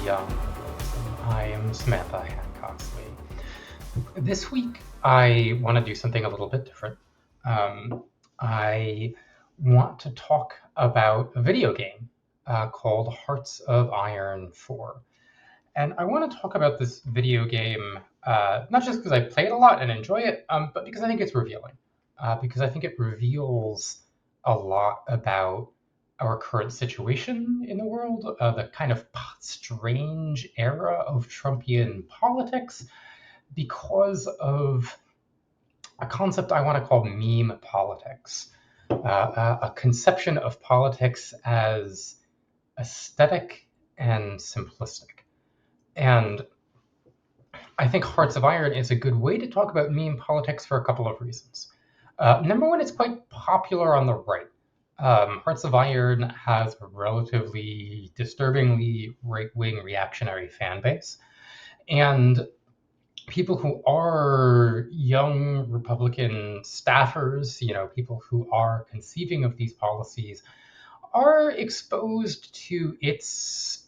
young. I am Samantha Hancox-Li. This week, I want to do something a little bit different. I want to talk about a video game called Hearts of Iron 4. And I want to talk about this video game not just because I play it a lot and enjoy it, but because I think it's revealing. Because I think it reveals a lot about our current situation in the world, the kind of strange era of Trumpian politics, because of a concept I want to call meme politics, a conception of politics as aesthetic and simplistic. And I think Hearts of Iron is a good way to talk about meme politics for a couple of reasons. Number one, it's quite popular on the right. Hearts of Iron has a relatively disturbingly right-wing reactionary fan base. And people who are young Republican staffers, people who are conceiving of these policies, are exposed to its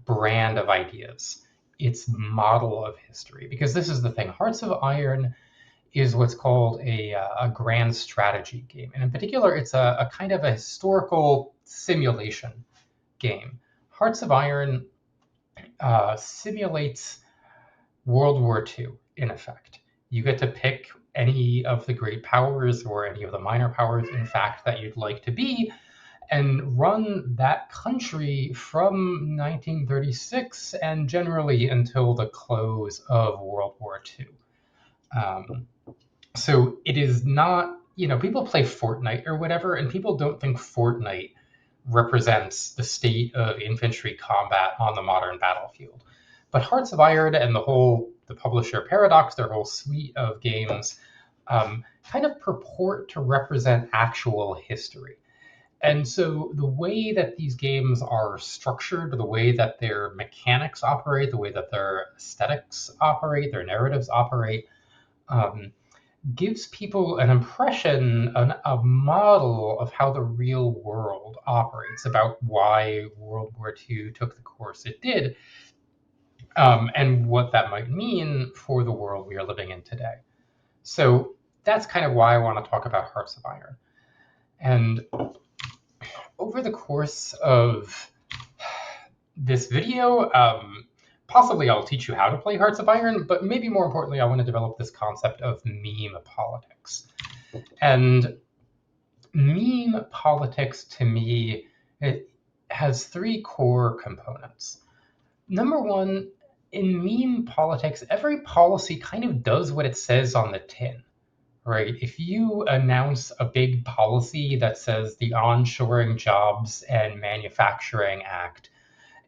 brand of ideas, its model of history. Because this is the thing, Hearts of Iron is what's called a grand strategy game. And in particular, it's a kind of a historical simulation game. Hearts of Iron simulates World War II, in effect. You get to pick any of the great powers or any of the minor powers, in fact, that you'd like to be, and run that country from 1936 and generally until the close of World War II. So it is not, people play Fortnite or whatever, and people don't think Fortnite represents the state of infantry combat on the modern battlefield. But Hearts of Iron and the publisher Paradox, their whole suite of games, kind of purport to represent actual history. And so the way that these games are structured, the way that their mechanics operate, the way that their aesthetics operate, their narratives operate, gives people an impression, a model of how the real world operates, about why World War II took the course it did, and what that might mean for the world we are living in today. So that's kind of why I want to talk about Hearts of Iron. And over the course of this video, possibly I'll teach you how to play Hearts of Iron, but maybe more importantly, I want to develop this concept of meme politics. And meme politics, to me, it has three core components. Number one, in meme politics, every policy kind of does what it says on the tin, right? If you announce a big policy that says the Onshoring Jobs and Manufacturing Act,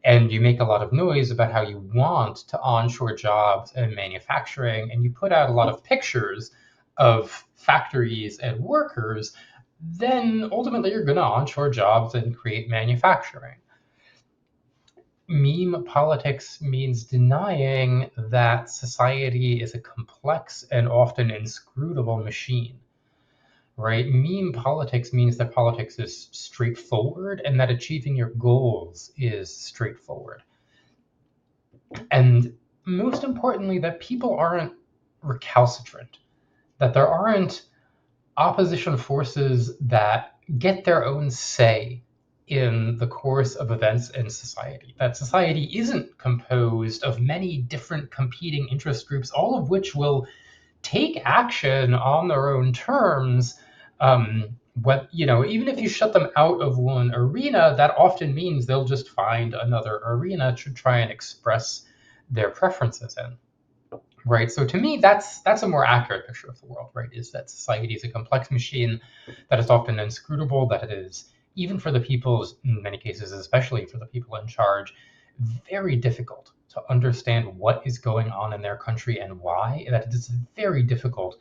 and you make a lot of noise about how you want to onshore jobs and manufacturing, and you put out a lot of pictures of factories and workers, then ultimately you're going to onshore jobs and create manufacturing. Meme politics means denying that society is a complex and often inscrutable machine, right? Meme politics means that politics is straightforward and that achieving your goals is straightforward. And most importantly, that people aren't recalcitrant, that there aren't opposition forces that get their own say in the course of events in society, that society isn't composed of many different competing interest groups, all of which will take action on their own terms. Even if you shut them out of one arena, that often means they'll just find another arena to try and express their preferences in. Right. So to me, that's a more accurate picture of the world, right? Is that society is a complex machine that is often inscrutable, that it is, even for the people, in many cases, especially for the people in charge, very difficult to understand what is going on in their country and why, that it is very difficult,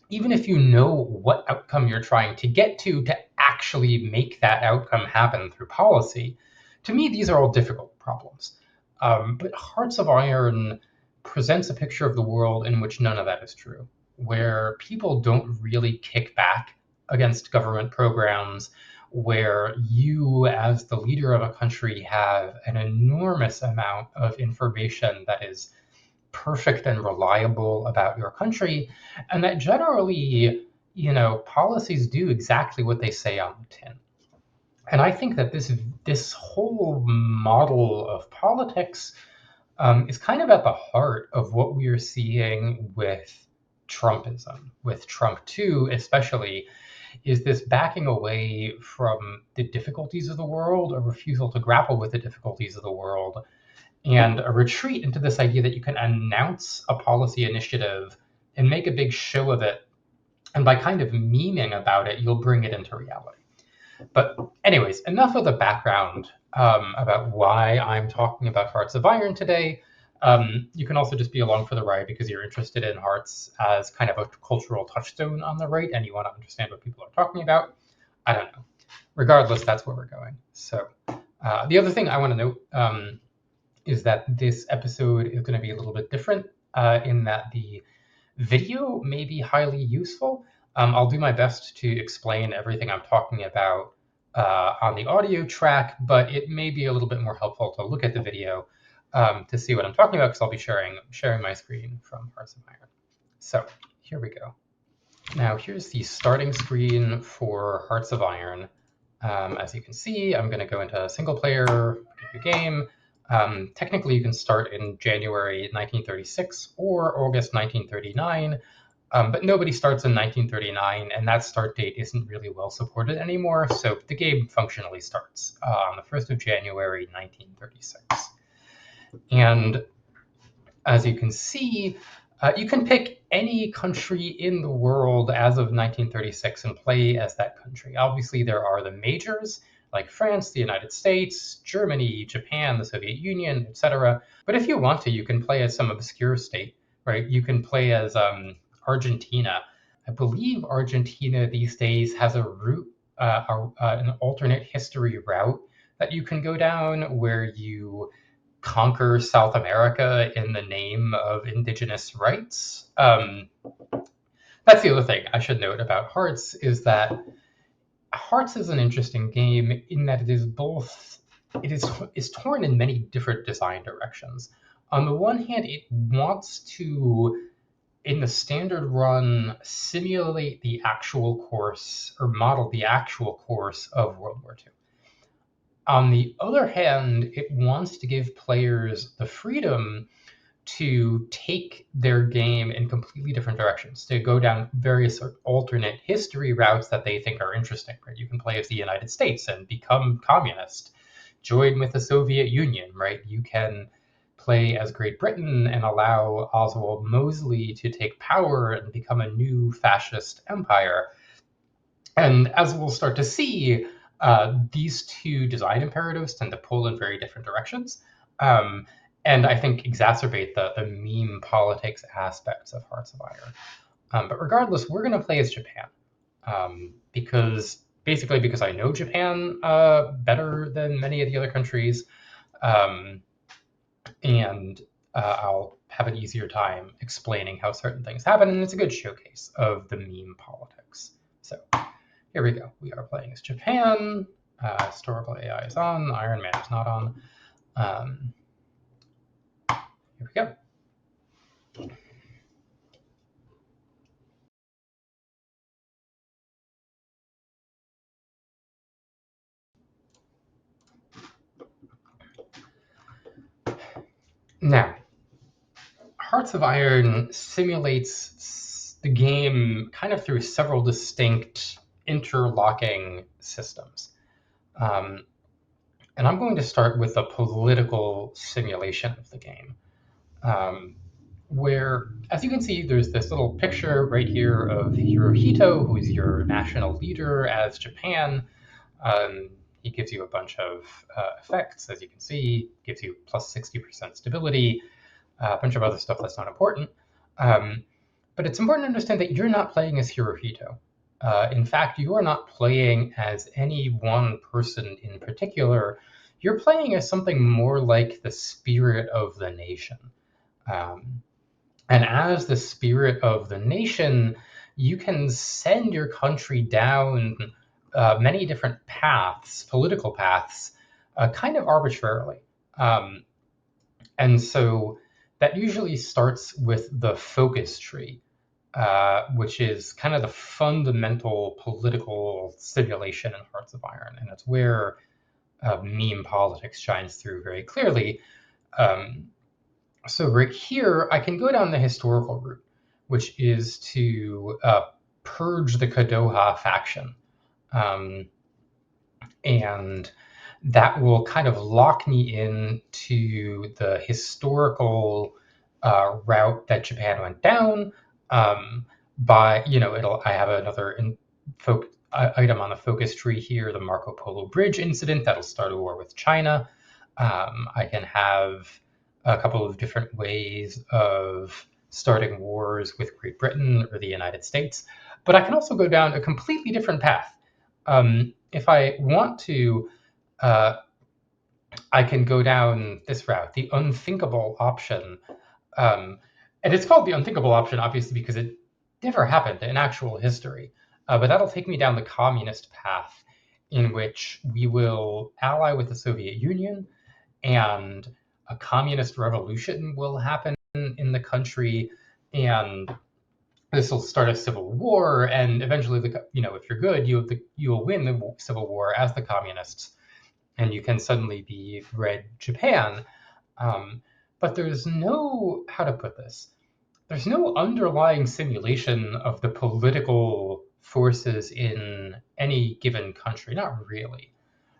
even if you know what outcome you're trying to get to actually make that outcome happen through policy. To me, these are all difficult problems. But Hearts of Iron presents a picture of the world in which none of that is true, where people don't really kick back against government programs where you, as the leader of a country, have an enormous amount of information that is perfect and reliable about your country, and that generally, policies do exactly what they say on the tin. And I think that this whole model of politics is kind of at the heart of what we are seeing with Trumpism, with Trump too, especially, is this backing away from the difficulties of the world, a refusal to grapple with the difficulties of the world, and a retreat into this idea that you can announce a policy initiative and make a big show of it, and by kind of memeing about it, you'll bring it into reality. But anyways, enough of the background about why I'm talking about Hearts of Iron today. You can also just be along for the ride because you're interested in Hearts as kind of a cultural touchstone on the right and you want to understand what people are talking about. I don't know. Regardless, that's where we're going. So the other thing I want to note is that this episode is going to be a little bit different in that the video may be highly useful. I'll do my best to explain everything I'm talking about on the audio track, but it may be a little bit more helpful to look at the video to see what I'm talking about, because I'll be sharing my screen from Hearts of Iron. So here we go. Now here's the starting screen for Hearts of Iron. As you can see, I'm going to go into single player game. Technically, you can start in January 1936 or August 1939, but nobody starts in 1939, and that start date isn't really well supported anymore, so the game functionally starts on the 1st of January 1936. And as you can see, you can pick any country in the world as of 1936 and play as that country. Obviously, there are the majors, like France, the United States, Germany, Japan, the Soviet Union, etc. But if you want to, you can play as some obscure state, right? You can play as Argentina. I believe Argentina these days has a route, an alternate history route that you can go down where you conquer South America in the name of indigenous rights. That's the other thing I should note about Hearts, is that Hearts is an interesting game in that it is torn in many different design directions. On the one hand, it wants to, in the standard run, simulate the actual course or model the actual course of World War II. On the other hand, it wants to give players the freedom to take their game in completely different directions, to go down various alternate history routes that they think are interesting. Right? You can play as the United States and become communist, join with the Soviet Union, right? You can play as Great Britain and allow Oswald Mosley to take power and become a new fascist empire. And as we'll start to see, these two design imperatives tend to pull in very different directions. And I think exacerbate the meme politics aspects of Hearts of Iron. But regardless, we're going to play as Japan, because I know Japan better than many of the other countries, and I'll have an easier time explaining how certain things happen, and it's a good showcase of the meme politics. So here we go. We are playing as Japan. Historical AI is on. Iron Man is not on. Here we go. Now, Hearts of Iron simulates the game kind of through several distinct interlocking systems. And I'm going to start with a political simulation of the game, where, as you can see, there's this little picture right here of Hirohito, who is your national leader as Japan. He gives you a bunch of effects, as you can see, gives you plus 60% stability, a bunch of other stuff that's not important. But it's important to understand that you're not playing as Hirohito. In fact, you are not playing as any one person in particular. You're playing as something more like the spirit of the nation. And as the spirit of the nation, you can send your country down many different paths, political paths, kind of arbitrarily. Um, and so that usually starts with the focus tree, which is kind of the fundamental political simulation in Hearts of Iron. And it's where meme politics shines through very clearly. Um, so right here, I can go down the historical route, which is to purge the Kadoha faction. Um, and that will kind of lock me into the historical route that Japan went down. By I have another item on the focus tree here, the Marco Polo Bridge incident that'll start a war with China. I can have a couple of different ways of starting wars with Great Britain or the United States, but I can also go down a completely different path. If I want to, uh, I can go down this route, the unthinkable option. Um, and it's called the unthinkable option, obviously, because it never happened in actual history. But that'll take me down the communist path, in which we will ally with the Soviet Union, and a communist revolution will happen in the country, and this will start a civil war, and eventually, if you're good, you'll win the civil war as the communists, and you can suddenly be Red Japan. Um, but there's no, how to put this, there's no underlying simulation of the political forces in any given country. Not really,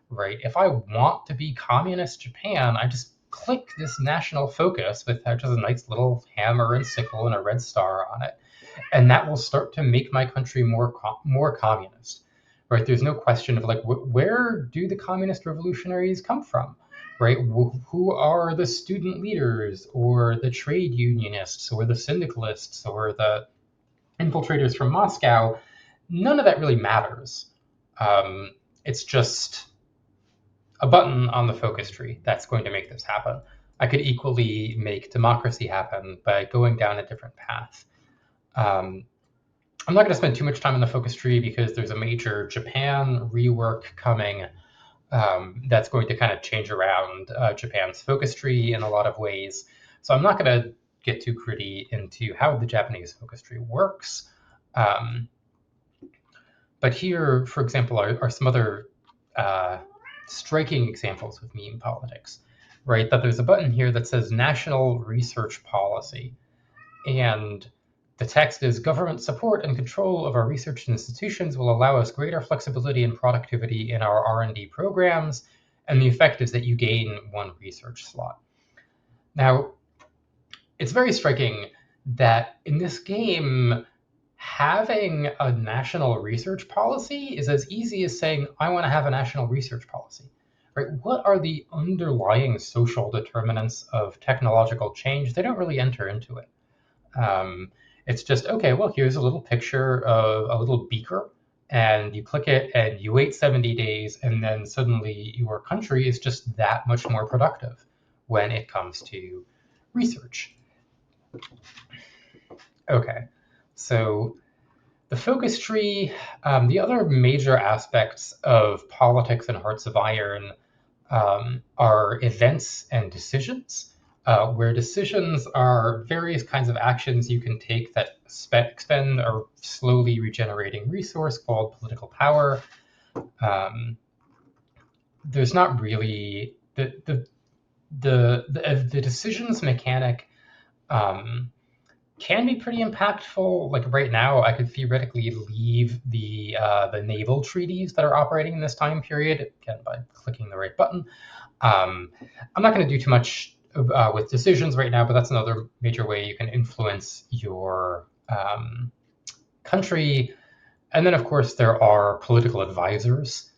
right? If I want to be communist Japan, I just click this national focus with just a nice little hammer and sickle and a red star on it, and that will start to make my country more communist, right? There's no question of like where do the communist revolutionaries come from, right? Who are the student leaders or the trade unionists or the syndicalists or the infiltrators from Moscow? None of that really matters. It's just a button on the focus tree that's going to make this happen. I could equally make democracy happen by going down a different path. Um, I'm not going to spend too much time on the focus tree because there's a major Japan rework coming that's going to kind of change around Japan's focus tree in a lot of ways. So I'm not going to get too gritty into how the Japanese focus tree works. Um, but here, for example, are some other striking examples of meme politics, right? That there's a button here that says National Research Policy. And the text is government support and control of our research institutions will allow us greater flexibility and productivity in our R&D programs. And the effect is that you gain one research slot. Now, it's very striking that in this game, having a national research policy is as easy as saying, I want to have a national research policy. Right? What are the underlying social determinants of technological change? They don't really enter into it. It's just, okay, well, here's a little picture of a little beaker, and you click it, and you wait 70 days, and then suddenly your country is just that much more productive when it comes to research. Okay, so the focus tree, the other major aspects of politics and Hearts of Iron are events and decisions, where decisions are various kinds of actions you can take that expend a slowly regenerating resource called political power. There's not really the decisions mechanic can be pretty impactful. Like right now, I could theoretically leave the naval treaties that are operating in this time period again by clicking the right button. I'm not going to do too much with decisions right now, but that's another major way you can influence your country. And then, of course, there are political advisors.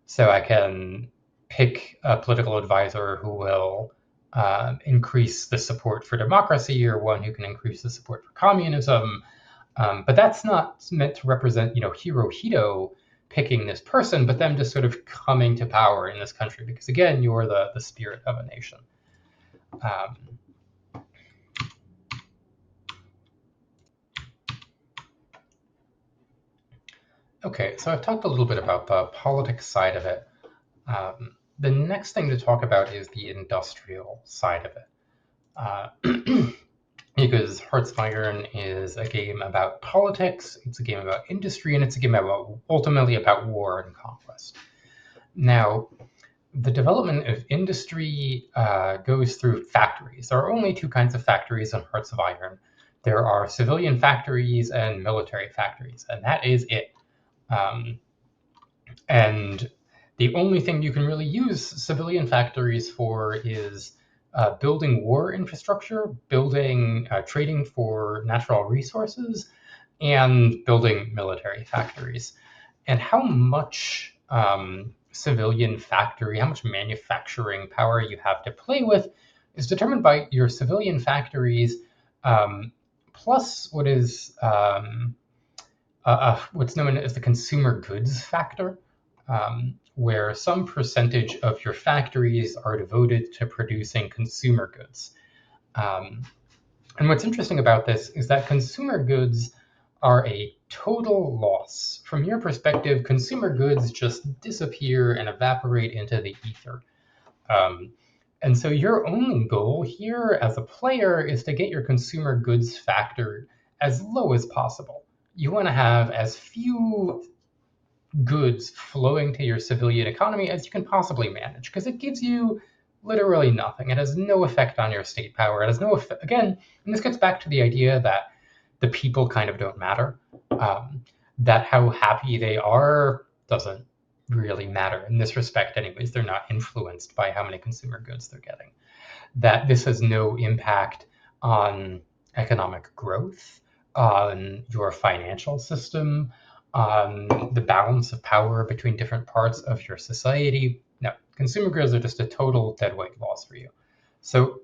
So I can pick a political advisor who will increase the support for democracy, or one who can increase the support for communism. But that's not meant to represent, Hirohito picking this person, but them just sort of coming to power in this country, because again, you're the spirit of a nation. Okay, so I've talked a little bit about the politics side of it. The next thing to talk about is the industrial side of it. Because Hearts of Iron is a game about politics, it's a game about industry, and it's a game about ultimately about war and conquest. Now, the development of industry goes through factories. There are only two kinds of factories in Hearts of Iron. There are civilian factories and military factories, and that is it. Um, and the only thing you can really use civilian factories for is building war infrastructure, building trading for natural resources, and building military factories. And how much civilian factory, how much manufacturing power you have to play with is determined by your civilian factories, plus what is what's known as the consumer goods factor, where some percentage of your factories are devoted to producing consumer goods. Um, and what's interesting about this is that consumer goods are a total loss. From your perspective, consumer goods just disappear and evaporate into the ether. Um, and so your only goal here as a player is to get your consumer goods factor as low as possible. You want to have as few goods flowing to your civilian economy as you can possibly manage, because it gives you literally nothing. It has no effect on your state power. It has no effect, again, and this gets back to the idea that the people kind of don't matter. That how happy they are doesn't really matter in this respect, anyways. They're not influenced by how many consumer goods they're getting. That this has no impact on economic growth, on your financial system, on the balance of power between different parts of your society. No, consumer goods are just a total dead weight loss for you. So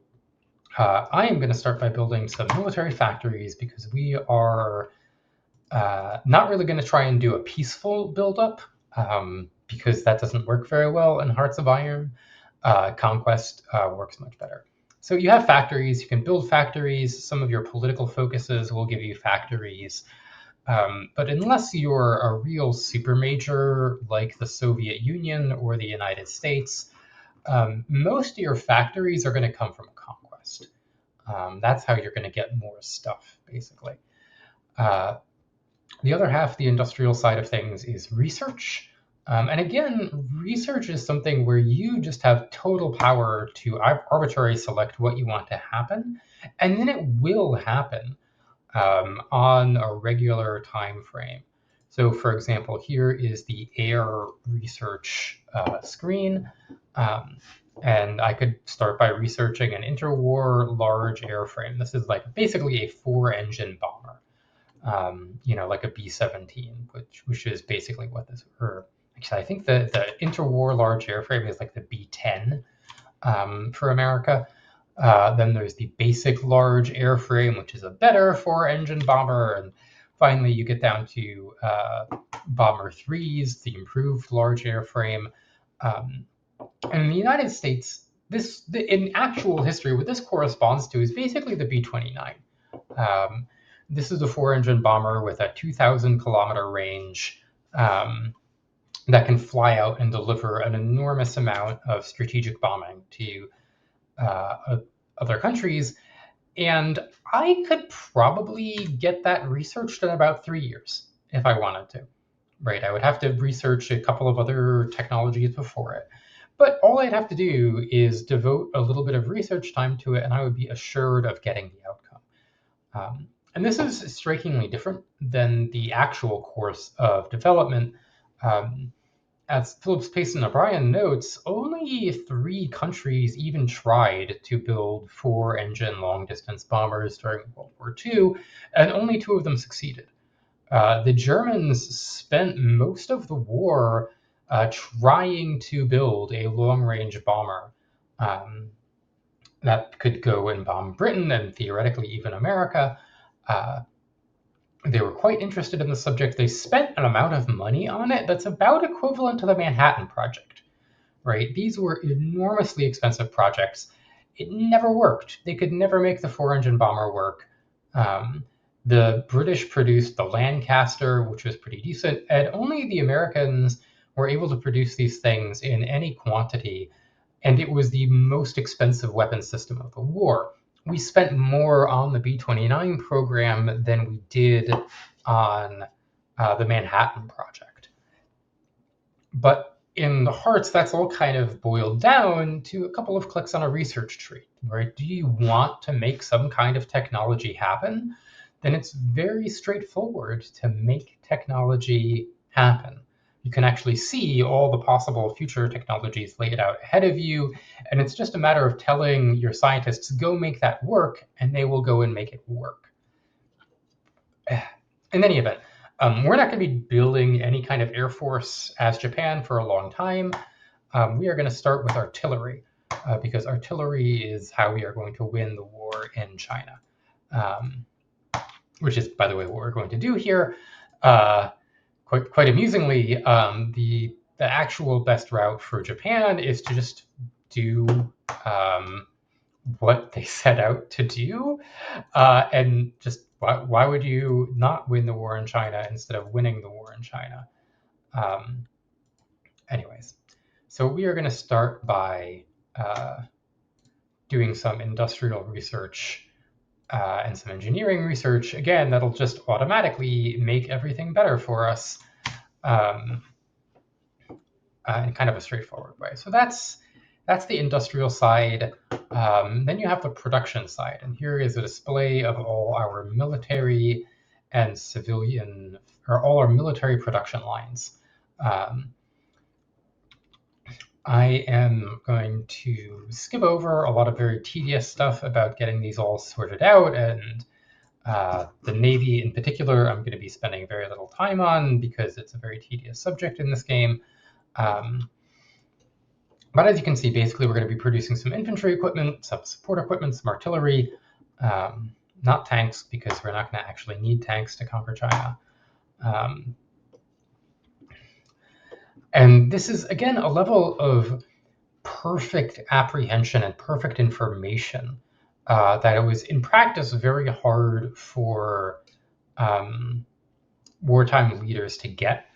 I am going to start by building some military factories because we are not really going to try and do a peaceful buildup because that doesn't work very well in Hearts of Iron. Conquest works much better. So you have factories, you can build factories. Some of your political focuses will give you factories. But unless you're a real super major like the Soviet Union or the United States, most of your factories are going to come from conquest. That's how you're going to get more stuff, basically. Uh, the other half, the industrial side of things, is research. And again, research is something where you just have total power to arbitrarily select what you want to happen, and then it will happen on a regular time frame. So, for example, here is the air research screen. Um, and I could start by researching an interwar large airframe. This is like basically a four-engine bomber. Like a B-17, which is basically what this. Or actually, I think the interwar large airframe is like the B-10 for America. Then there's the basic large airframe, which is a better four-engine bomber, and finally you get down to Bomber 3s, the improved large airframe. And in the United States, in actual history, what this corresponds to is basically the B-29. This is a four-engine bomber with a 2,000-kilometer range that can fly out and deliver an enormous amount of strategic bombing to other countries. And I could probably get that researched in about 3 years if I wanted to. Right, I would have to research a couple of other technologies before it. But all I'd have to do is devote a little bit of research time to it, and I would be assured of getting the outcome. And this is strikingly different than the actual course of development. As Phillips Payson O'Brien notes, only 3 countries even tried to build four-engine long-distance bombers during World War II, and only 2 of them succeeded. The Germans spent most of the war trying to build a long-range bomber that could go and bomb Britain and theoretically even America. They were quite interested in the subject. They spent an amount of money on it that's about equivalent to the Manhattan Project, right? These were enormously expensive projects. It never worked. They could never make the four-engine bomber work. The British produced the Lancaster, which was pretty decent, and only the Americans were able to produce these things in any quantity, and it was the most expensive weapon system of the war. We spent more on the B-29 program than we did on the Manhattan Project. But in the hearts, that's all kind of boiled down to a couple of clicks on a research tree, right? Do you want to make some kind of technology happen? Then it's very straightforward to make technology happen. You can actually see all the possible future technologies laid out ahead of you, and it's just a matter of telling your scientists, go make that work, and they will go and make it work. In any event, we're not going to be building any kind of air force as Japan for a long time. We are going to start with artillery, because artillery is how we are going to win the war in China, which is, by the way, what we're going to do here. Quite amusingly, the actual best route for Japan is to just do what they set out to do, and just why would you not win the war in China instead of winning the war in China? Anyways, so we are going to start by doing some industrial research and some engineering research. Again, that'll just automatically make everything better for us in kind of a straightforward way. So that's the industrial side. Then you have the production side, and here is a display of all our military and civilian, or all our military production lines. I am going to skip over a lot of very tedious stuff about getting these all sorted out, and the Navy in particular I'm going to be spending very little time on because it's a very tedious subject in this game. But as you can see, basically we're going to be producing some infantry equipment, some support equipment, some artillery, not tanks, because we're not going to actually need tanks to conquer China. And this is, again, a level of perfect apprehension and perfect information that it was, in practice, very hard for wartime leaders to get.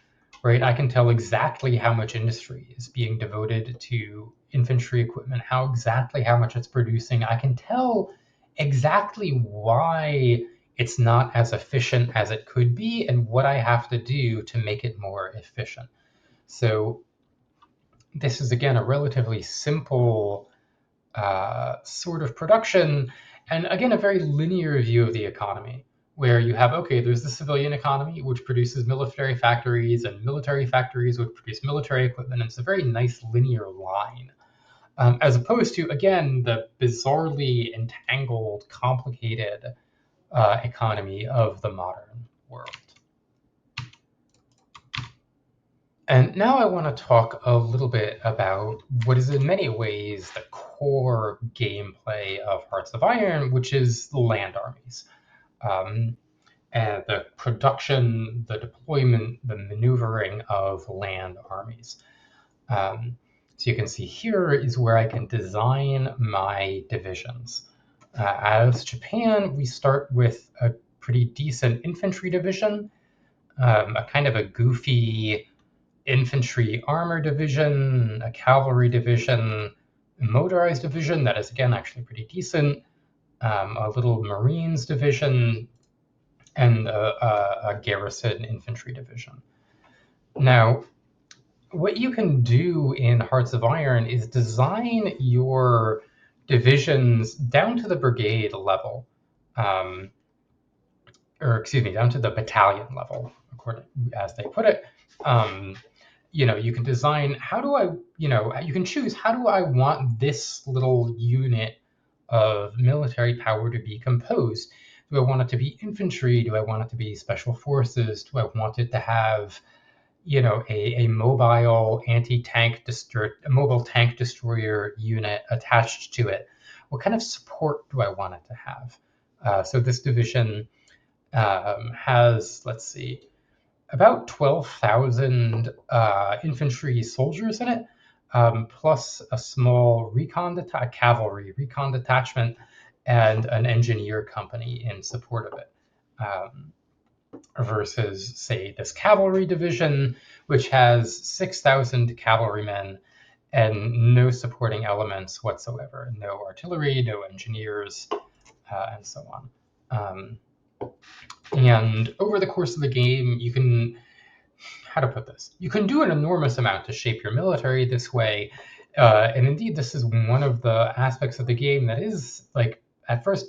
Right, I can tell exactly how much industry is being devoted to infantry equipment, how much it's producing. I can tell exactly why it's not as efficient as it could be and what I have to do to make it more efficient. So this is, again, a relatively simple sort of production, and again, a very linear view of the economy, where you have, okay, there's the civilian economy, which produces military factories, and military factories would produce military equipment. And it's a very nice linear line, as opposed to, again, the bizarrely entangled, complicated economy of the modern world. And now I want to talk a little bit about what is in many ways the core gameplay of Hearts of Iron, which is land armies. And the production, the deployment, the maneuvering of land armies. So you can see here is where I can design my divisions. As Japan, we start with a pretty decent infantry division, a kind of a goofy infantry armor division, a cavalry division, a motorized division that is, again, actually pretty decent, a little Marines division, and a garrison infantry division. Now, what you can do in Hearts of Iron is design your divisions down to the brigade level, down to the battalion level, according as they put it. You can design, you can choose, how do I want this little unit of military power to be composed? Do I want it to be infantry? Do I want it to be special forces? Do I want it to have, a mobile a mobile tank destroyer unit attached to it? What kind of support do I want it to have? So this division has, let's see, about 12,000 infantry soldiers in it, plus a small cavalry recon detachment, and an engineer company in support of it. um, versus, say, this cavalry division, which has 6,000 cavalrymen and no supporting elements whatsoever, no artillery, no engineers, and so on. And over the course of the game, you can, how to put this, you can do an enormous amount to shape your military this way. And indeed, this is one of the aspects of the game that is, like, at first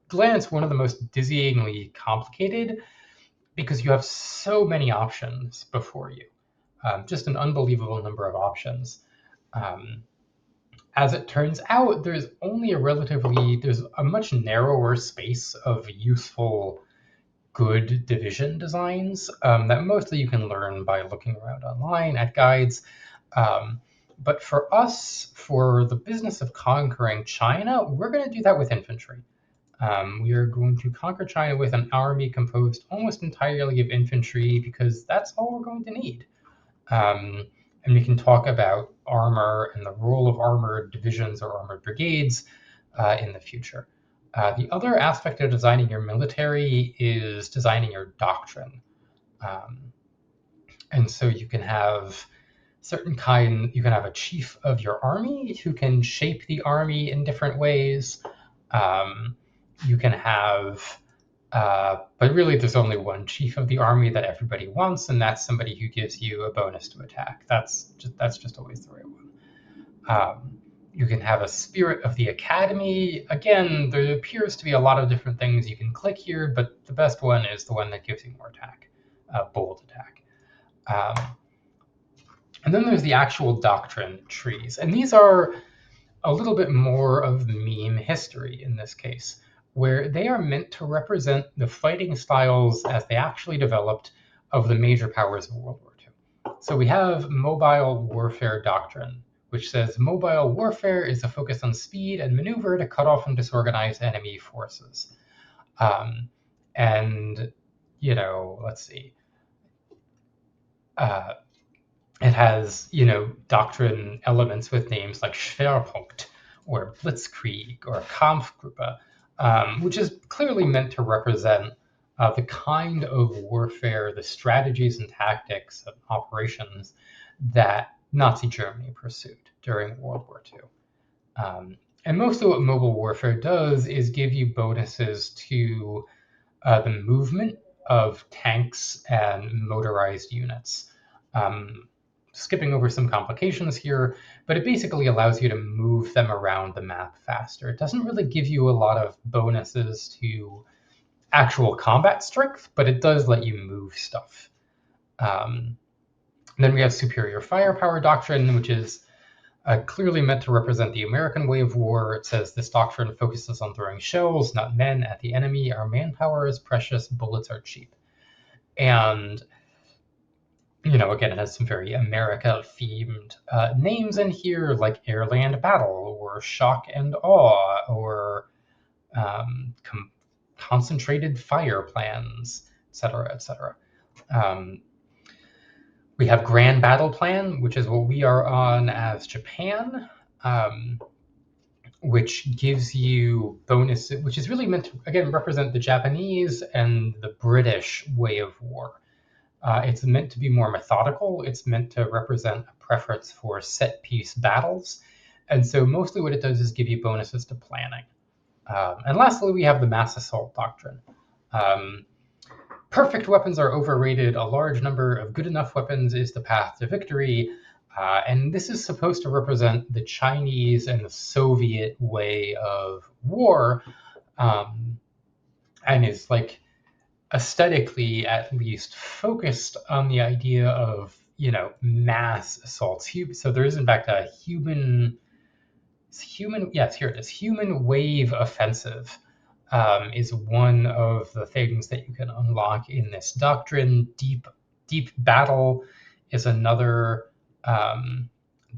glance, one of the most dizzyingly complicated, because you have so many options before you. Just an unbelievable number of options. As it turns out, there's a much narrower space of useful, good division designs that mostly you can learn by looking around online at guides. But for us, for the business of conquering China, we're going to do that with infantry. We are going to conquer China with an army composed almost entirely of infantry because that's all we're going to need. And we can talk about armor and the role of armored divisions or armored brigades in the future. The other aspect of designing your military is designing your doctrine. And so you can have you can have a chief of your army who can shape the army in different ways. You can have, but really there's only one chief of the army that everybody wants, and that's somebody who gives you a bonus to attack. That's just always the right one. You can have a spirit of the academy. Again, there appears to be a lot of different things you can click here, but the best one is the one that gives you more attack, bold attack. And then there's the actual doctrine trees, and these are a little bit more of meme history in this case, where they are meant to represent the fighting styles as they actually developed of the major powers of World War II. So we have mobile warfare doctrine, which says mobile warfare is a focus on speed and maneuver to cut off and disorganize enemy forces. And, let's see. It has, doctrine elements with names like Schwerpunkt or Blitzkrieg or Kampfgruppe, which is clearly meant to represent the kind of warfare, the strategies and tactics and operations that Nazi Germany pursued during World War II. And mostly what mobile warfare does is give you bonuses to the movement of tanks and motorized units. Skipping over some complications here, but it basically allows you to move them around the map faster. It doesn't really give you a lot of bonuses to actual combat strength, but it does let you move stuff. Then we have superior firepower doctrine, which is clearly meant to represent the American way of war. It says this doctrine focuses on throwing shells, not men, at the enemy. Our manpower is precious, bullets are cheap. And again, it has some very America-themed names in here, like Airland Battle, or Shock and Awe, or Concentrated Fire Plans, etc., etc. We have Grand Battle Plan, which is what we are on as Japan, which gives you bonuses, which is really meant to, again, represent the Japanese and the British way of war. It's meant to be more methodical. It's meant to represent a preference for set-piece battles. And so mostly what it does is give you bonuses to planning. And lastly, we have the mass assault doctrine. Perfect weapons are overrated. A large number of good enough weapons is the path to victory. And this is supposed to represent the Chinese and the Soviet way of war, and is, like, aesthetically at least focused on the idea of, mass assaults. So there is in fact a human wave offensive is one of the things that you can unlock in this doctrine. Deep battle is another.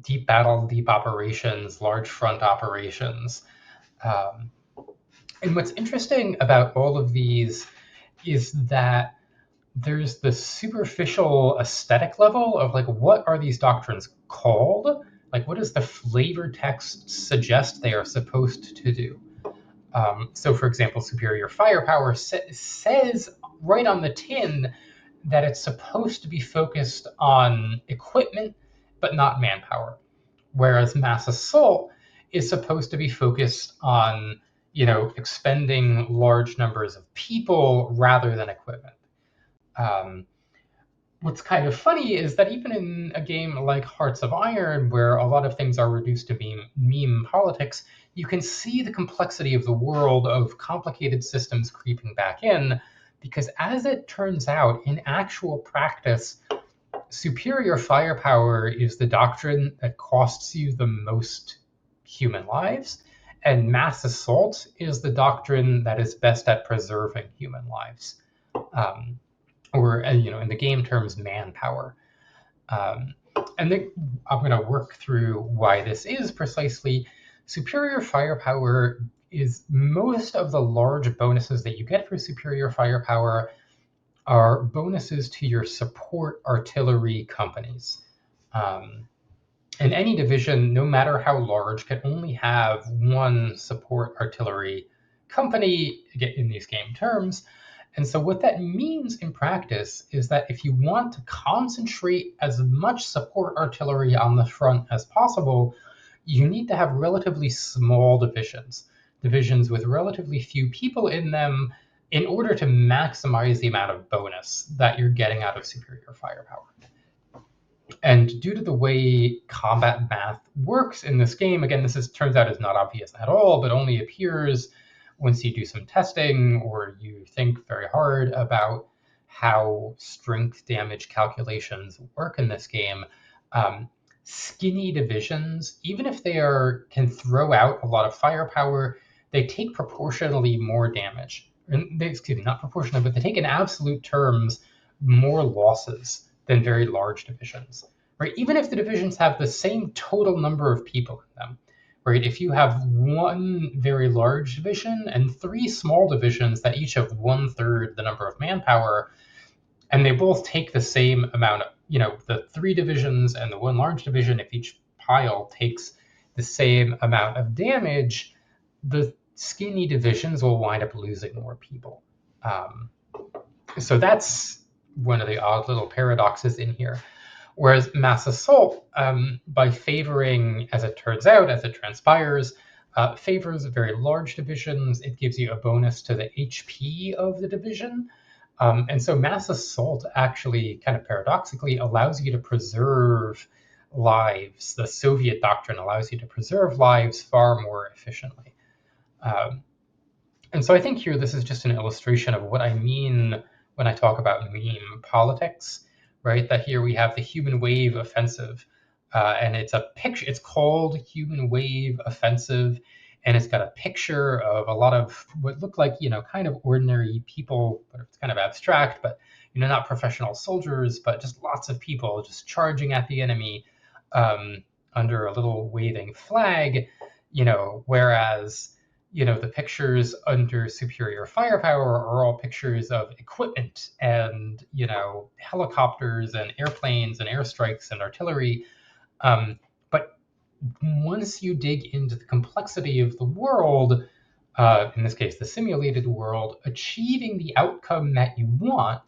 Deep battle, deep operations, large front operations. And what's interesting about all of these is that there's the superficial aesthetic level of, like, what are these doctrines called? Like, what does the flavor text suggest they are supposed to do? So, for example, superior firepower says right on the tin that it's supposed to be focused on equipment, but not manpower. Whereas mass assault is supposed to be focused on, expending large numbers of people rather than equipment. Um, what's kind of funny is that even in a game like Hearts of Iron, where a lot of things are reduced to meme politics, you can see the complexity of the world of complicated systems creeping back in, because as it turns out, in actual practice, superior firepower is the doctrine that costs you the most human lives, and mass assault is the doctrine that is best at preserving human lives. Or in the game terms, manpower. Um, and then I'm going to work through why this is precisely. Superior firepower is most of the large bonuses that you get for superior firepower are bonuses to your support artillery companies. And any division, no matter how large, can only have one support artillery company in these game terms. And so what that means in practice is that if you want to concentrate as much support artillery on the front as possible, you need to have relatively small divisions with relatively few people in them in order to maximize the amount of bonus that you're getting out of superior firepower. And due to the way combat math works in this game, again, turns out is not obvious at all, but only appears once you do some testing or you think very hard about how strength damage calculations work in this game. Skinny divisions, even if they can throw out a lot of firepower, they take proportionally more damage. Not proportionally, but they take in absolute terms more losses than very large divisions, right? Even if the divisions have the same total number of people in them, right? If you have one very large division and three small divisions that each have 1/3 the number of manpower, and they both take the same amount of, the three divisions and the one large division, if each pile takes the same amount of damage, the skinny divisions will wind up losing more people. So that's one of the odd little paradoxes in here. Whereas mass assault, by favoring, as it turns out, as it transpires, favors very large divisions. It gives you a bonus to the HP of the division. And so mass assault actually, kind of paradoxically, allows you to preserve lives. The Soviet doctrine allows you to preserve lives far more efficiently. And so I think here this is just an illustration of what I mean when I talk about meme politics, right? That here we have the human wave offensive, and it's a picture. It's called human wave offensive, and it's got a picture of a lot of what look like, kind of ordinary people, but it's kind of abstract, but, not professional soldiers, but just lots of people just charging at the enemy under a little waving flag, whereas the pictures under superior firepower are all pictures of equipment and, helicopters and airplanes and airstrikes and artillery. But once you dig into the complexity of the world, in this case, the simulated world, achieving the outcome that you want,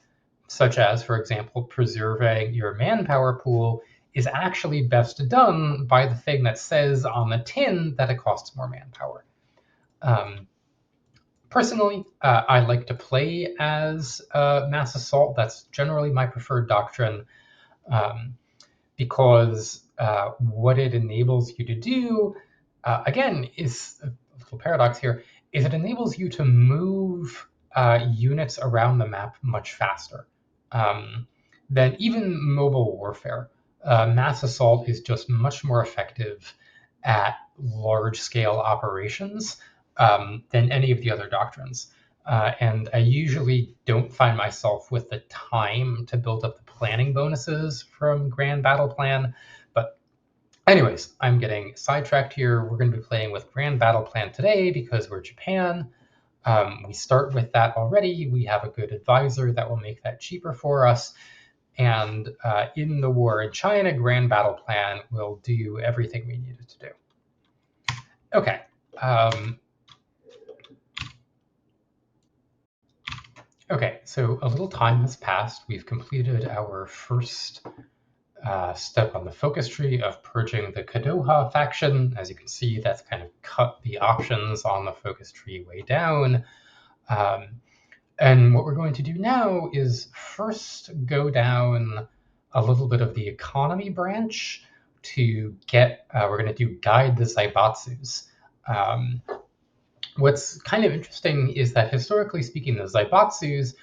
such as, for example, preserving your manpower pool, is actually best done by the thing that says on the tin that it costs more manpower. Personally, I like to play as mass assault. That's generally my preferred doctrine, because what it enables you to do, again, is a little paradox here, is it enables you to move units around the map much faster than even mobile warfare. Mass assault is just much more effective at large-scale operations than any of the other doctrines. And I usually don't find myself with the time to build up the planning bonuses from Grand Battle Plan. But anyways, I'm getting sidetracked here. We're going to be playing with Grand Battle Plan today because we're Japan. We start with that already. We have a good advisor that will make that cheaper for us. And in the war in China, Grand Battle Plan will do everything we need it to do. Okay. Okay, so a little time has passed. We've completed our first step on the focus tree of purging the Kadoha faction. As you can see, that's kind of cut the options on the focus tree way down. Um, and what we're going to do now is first go down a little bit of the economy branch to get, we're going to do guide the Zaibatsus. Um, what's kind of interesting is that historically speaking, the Zaibatsus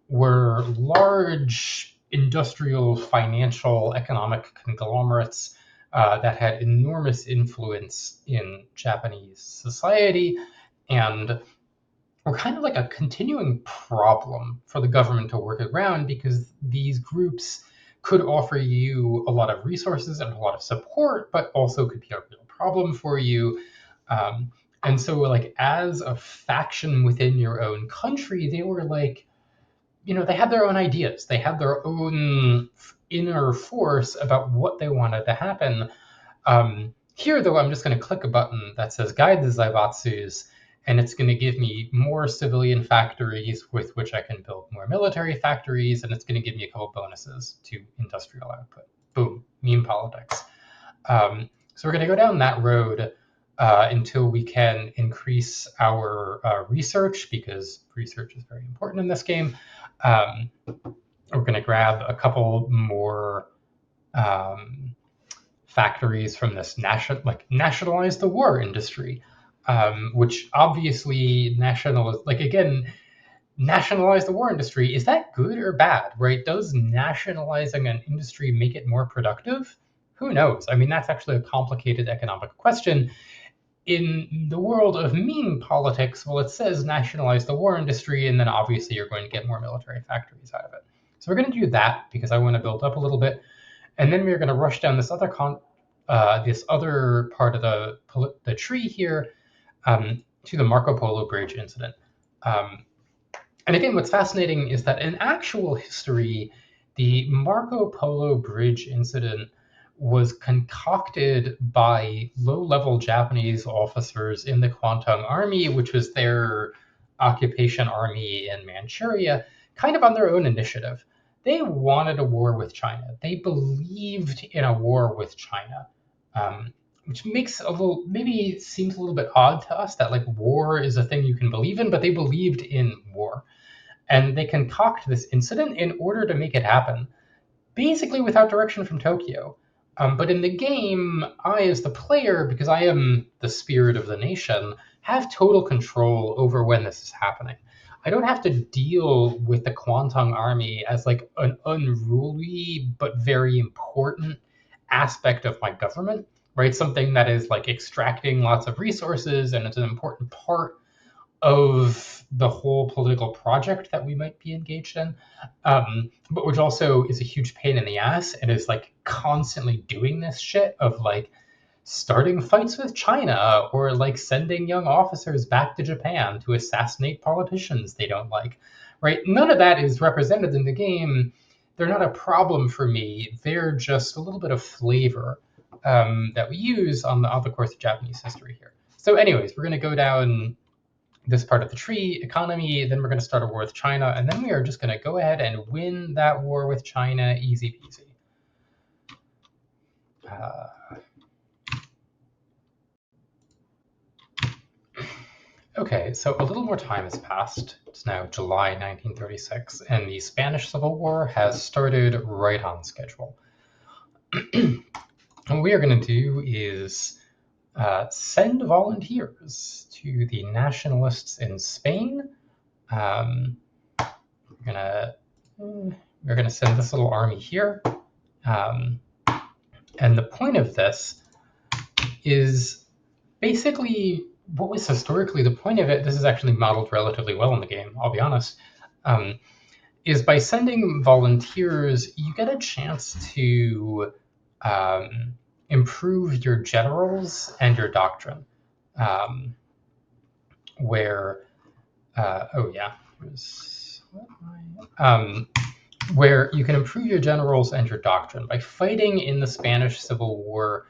were large industrial, financial, economic conglomerates that had enormous influence in Japanese society and were kind of like a continuing problem for the government to work around because these groups could offer you a lot of resources and a lot of support, but also could be a real problem for you. Um, and so, like, as a faction within your own country, they were like, they had their own ideas. They had their own inner force about what they wanted to happen. Here, though, I'm just going to click a button that says Guide the Zaibatsus, and it's going to give me more civilian factories with which I can build more military factories, and it's going to give me a couple bonuses to industrial output. Boom, meme politics. So we're going to go down that road until we can increase our research, because research is very important in this game. We're going to grab a couple more factories from this nationalize the war industry, which obviously nationalize the war industry. Is that good or bad, right? Does nationalizing an industry make it more productive? Who knows? I mean, that's actually a complicated economic question. In the world of meme politics, well, it says nationalize the war industry, and then obviously you're going to get more military factories out of it. So we're going to do that because I want to build up a little bit, and then we're going to rush down this other part of the tree here to the Marco Polo Bridge incident. And again, what's fascinating is that in actual history, the Marco Polo Bridge incident was concocted by low-level Japanese officers in the Kwantung Army, which was their occupation army in Manchuria, kind of on their own initiative. They wanted a war with China. They believed in a war with China, which makes maybe seems a little bit odd to us that like war is a thing you can believe in, but they believed in war. And they concoct this incident in order to make it happen, basically without direction from Tokyo. But in the game, I, as the player, because I am the spirit of the nation, have total control over when this is happening. I don't have to deal with the Kwantung Army as like an unruly but very important aspect of my government, right? Something that is like extracting lots of resources and it's an important part of the whole political project that we might be engaged in, but which also is a huge pain in the ass and is like constantly doing this shit of like starting fights with China or like sending young officers back to Japan to assassinate politicians they don't like, right? None of that is represented in the game. They're not a problem for me. They're just a little bit of flavor that we use on the course of Japanese history here. So anyways, we're going to go down this part of the tree, economy, then we're going to start a war with China, and then we are just going to go ahead and win that war with China, easy peasy. Okay, so a little more time has passed. It's now July 1936, and the Spanish Civil War has started right on schedule. What we are going to do is send volunteers to the nationalists in Spain. We're gonna send this little army here, and the point of this is basically what was historically the point of it. This is actually modeled relatively well in the game, I'll be honest. Is by sending volunteers, you get a chance to improve your generals and your doctrine. Where you can improve your generals and your doctrine by fighting in the Spanish Civil War.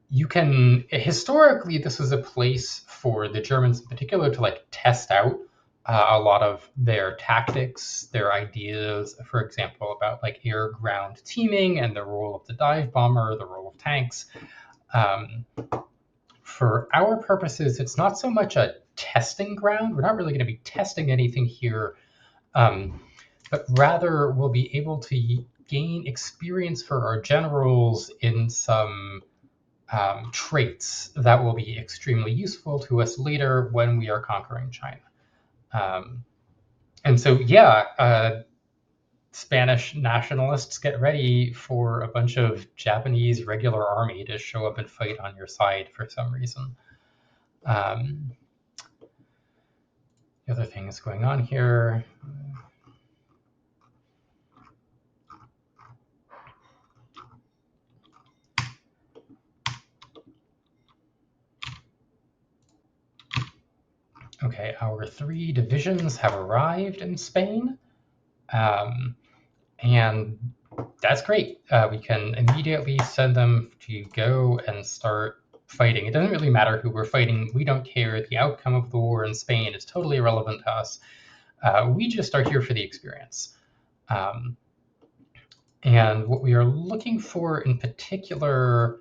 You can historically, this was a place for the Germans in particular to like test out a lot of their tactics, their ideas, for example, about like air-ground teaming and the role of the dive bomber, the role of tanks. For our purposes, it's not so much a testing ground. We're not really going to be testing anything here, but rather we'll be able to gain experience for our generals in some traits that will be extremely useful to us later when we are conquering China. And so, yeah, Spanish nationalists, get ready for a bunch of Japanese regular army to show up and fight on your side for some reason. The other things going on here. Okay, our 3 divisions have arrived in Spain. And that's great. We can immediately send them to go and start fighting. It doesn't really matter who we're fighting. We don't care. The outcome of the war in Spain is totally irrelevant to us. We just are here for the experience. And what we are looking for in particular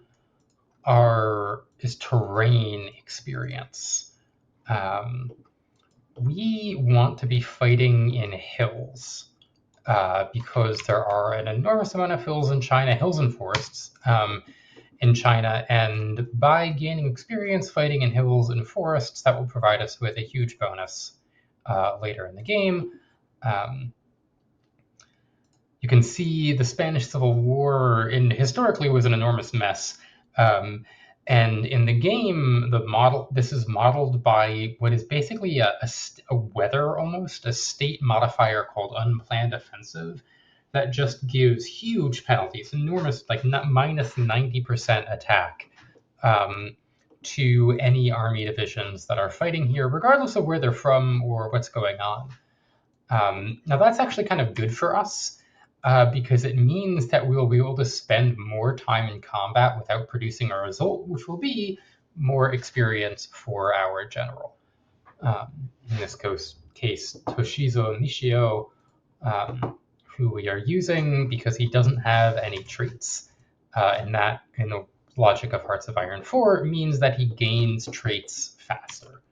is terrain experience. We want to be fighting in hills. Because there are an enormous amount of hills in China, hills and forests in China, and by gaining experience fighting in hills and forests, that will provide us with a huge bonus later in the game. You can see the Spanish Civil War historically was an enormous mess. And in the game, this is modeled by what is basically a weather, almost a state modifier called unplanned offensive, that just gives huge penalties, enormous, like minus 90% attack to any army divisions that are fighting here, regardless of where they're from or what's going on. Now that's actually kind of good for us. Because it means that we will be able to spend more time in combat without producing a result, which will be more experience for our general. In this case, Toshizo Nishio, who we are using because he doesn't have any traits. And that, in the logic of Hearts of Iron 4, means that he gains traits faster.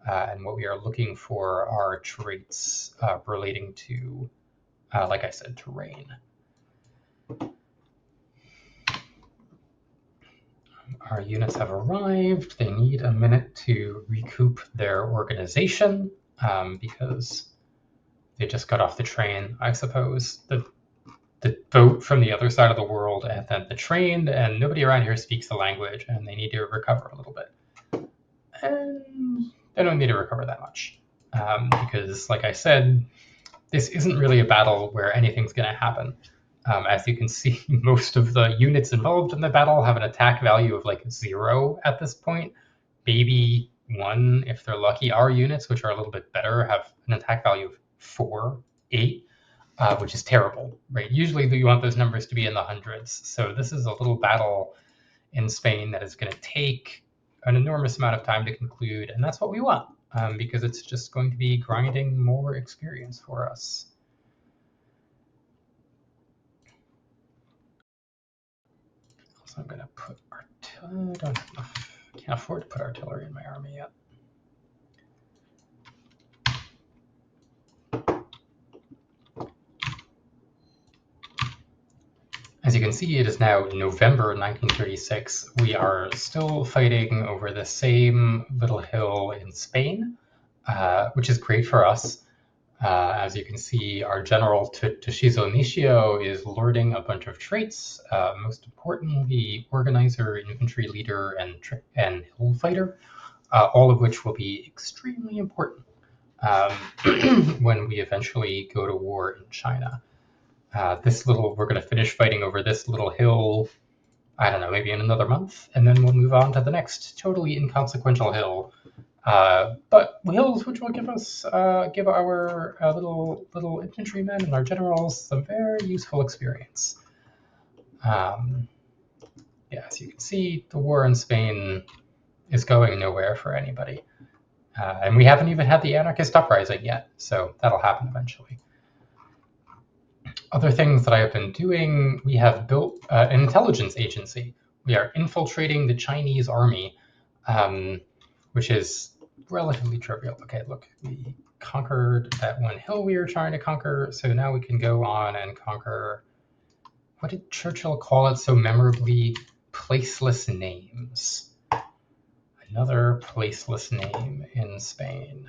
And what we are looking for are traits relating to like I said, terrain. Our units have arrived. They need a minute to recoup their organization because they just got off the train, I suppose. The boat from the other side of the world, and then the train, and nobody around here speaks the language, and they need to recover a little bit. And they don't need to recover that much because, like I said, this isn't really a battle where anything's going to happen. As you can see, most of the units involved in the battle have an attack value of like 0 at this point. Maybe 1 if they're lucky. Our units, which are a little bit better, have an attack value of 4, 8, which is terrible, right? Usually you want those numbers to be in the hundreds. So this is a little battle in Spain that is going to take an enormous amount of time to conclude, and that's what we want. Because it's just going to be grinding more experience for us. So I'm going to put artillery. I can't afford to put artillery in my army yet. As you can see, it is now November 1936. We are still fighting over the same little hill in Spain, which is great for us. As you can see, our general Toshizo Nishio is lording a bunch of traits, most importantly, organizer, infantry leader, and hill fighter, all of which will be extremely important when we eventually go to war in China. We're going to finish fighting over this little hill, I don't know, maybe in another month, and then we'll move on to the next totally inconsequential hill. But hills which will give our little infantrymen and our generals some very useful experience. As you can see, the war in Spain is going nowhere for anybody. And we haven't even had the anarchist uprising yet, so that'll happen eventually. Other things that I have been doing, we have built an intelligence agency. We are infiltrating the Chinese army, which is relatively trivial. Okay, look, we conquered that one hill we were trying to conquer, so now we can go on and conquer, what did Churchill call it so memorably? Placeless names. Another placeless name in Spain.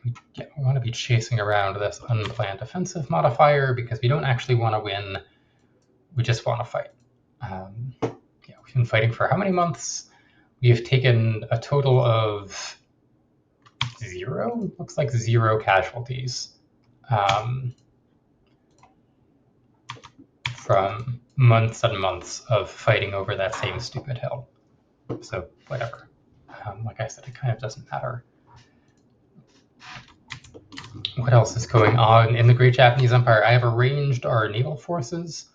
We want to be chasing around this unplanned offensive modifier because we don't actually want to win. We just want to fight. We've been fighting for how many months? We have taken a total of 0? Looks like 0 casualties from months and months of fighting over that same stupid hill. So whatever. Like I said, it kind of doesn't matter. What else is going on in the Great Japanese Empire? I have arranged our naval forces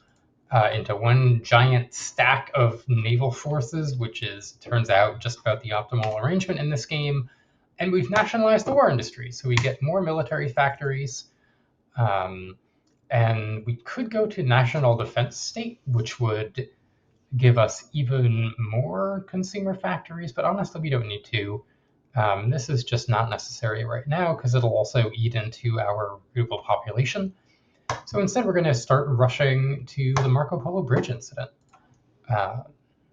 into one giant stack of naval forces, which turns out just about the optimal arrangement in this game. And we've nationalized the war industry, so we get more military factories. And we could go to national defense state, which would give us even more consumer factories, but honestly, we don't need to. This is just not necessary right now because it'll also eat into our recruitable population. So instead, we're going to start rushing to the Marco Polo Bridge incident.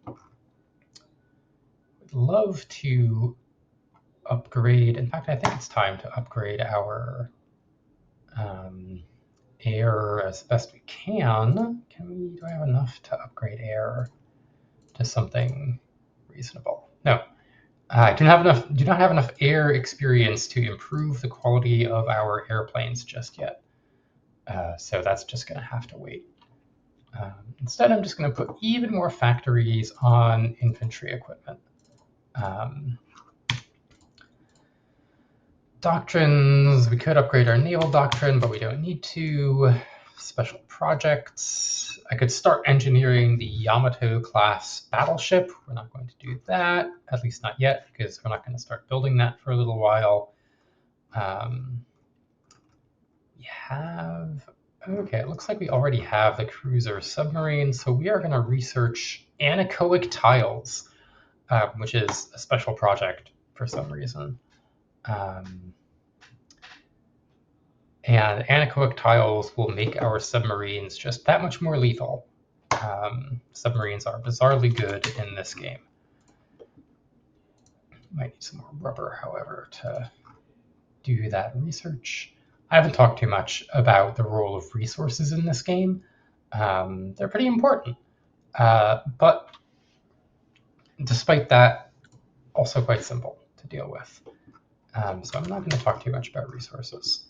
Would love to upgrade. In fact, I think it's time to upgrade our air as best we can. Do I have enough to upgrade air to something reasonable? No. I do not have enough air experience to improve the quality of our airplanes just yet. So that's just going to have to wait. Instead, I'm just going to put even more factories on infantry equipment. Doctrines, we could upgrade our naval doctrine, but we don't need to. Special projects. I could start engineering the Yamato class battleship. We're not going to do that, at least not yet, because we're not going to start building that for a little while. Okay, it looks like we already have the cruiser submarine, so we are going to research anechoic tiles, which is a special project for some reason. And anechoic tiles will make our submarines just that much more lethal. Submarines are bizarrely good in this game. Might need some more rubber, however, to do that research. I haven't talked too much about the role of resources in this game. They're pretty important. But despite that, also quite simple to deal with. So I'm not going to talk too much about resources.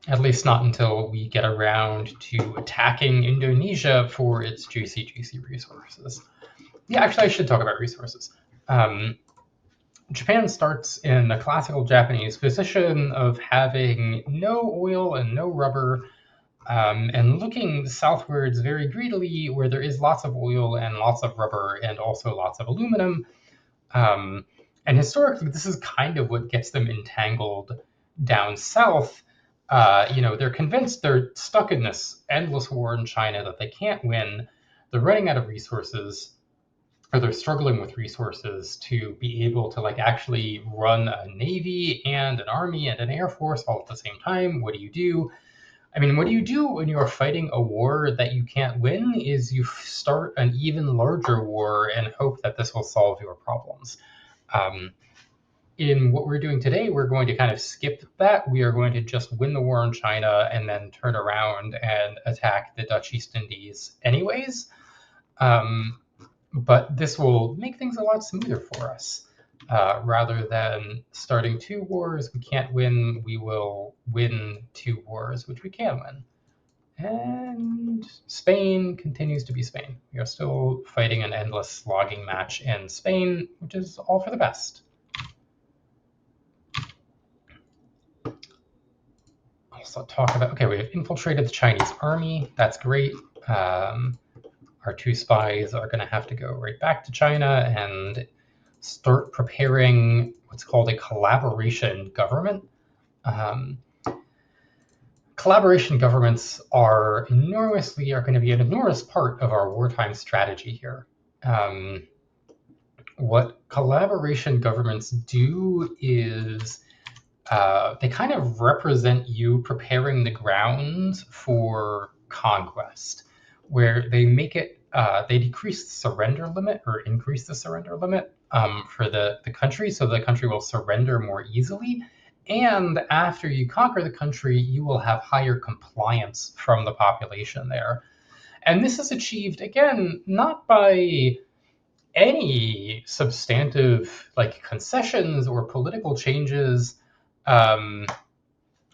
At least not until we get around to attacking Indonesia for its juicy resources. Yeah, actually, I should talk about resources. Japan starts in the classical Japanese position of having no oil and no rubber, and looking southwards very greedily where there is lots of oil and lots of rubber and also lots of aluminum. And historically, this is kind of what gets them entangled down south. They're convinced they're stuck in this endless war in China that they can't win. They're running out of resources, or they're struggling with resources to be able to actually run a navy and an army and an air force all at the same time. What do you do? I mean, what do you do when you're fighting a war that you can't win is you start an even larger war and hope that this will solve your problems. In what we're doing today, we're going to kind of skip that. We are going to just win the war in China and then turn around and attack the Dutch East Indies anyways. But this will make things a lot smoother for us. Rather than starting 2 wars we can't win, we will win 2 wars which we can win. And Spain continues to be Spain. We are still fighting an endless slogging match in Spain, which is all for the best. Also talk about, okay, we have infiltrated the Chinese army. That's great. Our two spies are going to have to go right back to China and start preparing what's called a collaboration government. Um, Collaboration governments are going to be an enormous part of our wartime strategy here. What collaboration governments do is they kind of represent you preparing the grounds for conquest, where they make it, they decrease the surrender limit or increase the surrender limit for the country, so the country will surrender more easily. And after you conquer the country, you will have higher compliance from the population there. And this is achieved, again, not by any substantive like concessions or political changes, um,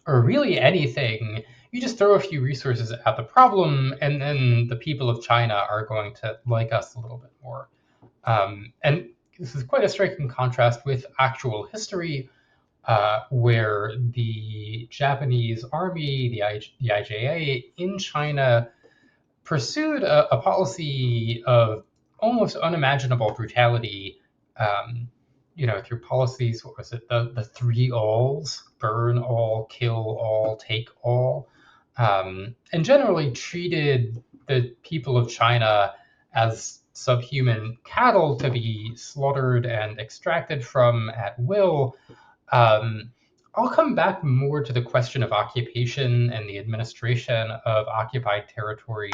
or really anything. You just throw a few resources at the problem, and then the people of China are going to like us a little bit more. And this is quite a striking contrast with actual history, where the Japanese army, the IJA in China, pursued a policy of almost unimaginable brutality, through policies, what was it, the three alls: burn all, kill all, take all, and generally treated the people of China as subhuman cattle to be slaughtered and extracted from at will. I'll come back more to the question of occupation and the administration of occupied territory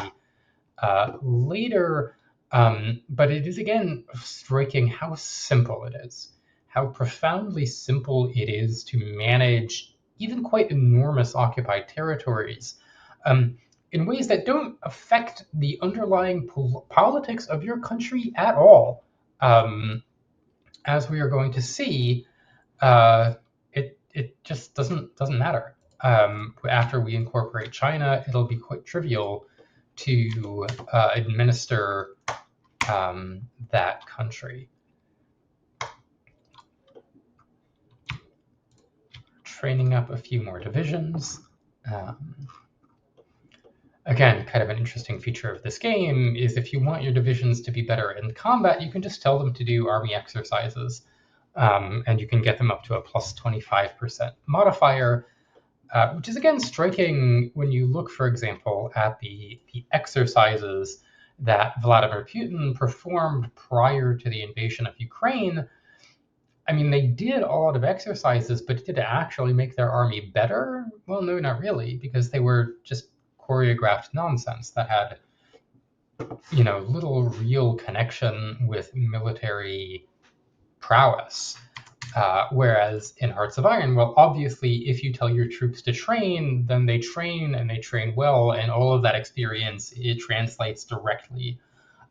later, but it is again striking how simple it is, how profoundly simple it is to manage even quite enormous occupied territories in ways that don't affect the underlying politics of your country at all. As we are going to see, it just doesn't matter. After we incorporate China, it'll be quite trivial to administer that country. Training up a few more divisions. Again, kind of an interesting feature of this game is if you want your divisions to be better in combat, you can just tell them to do army exercises, and you can get them up to a plus 25% modifier, which is again striking when you look, for example, at the exercises that Vladimir Putin performed prior to the invasion of Ukraine. I mean, they did a lot of exercises, but did it actually make their army better? Well, no, not really, because they were just choreographed nonsense that had, little real connection with military prowess. Whereas in Hearts of Iron, well, obviously, if you tell your troops to train, then they train and they train well, and all of that experience, it translates directly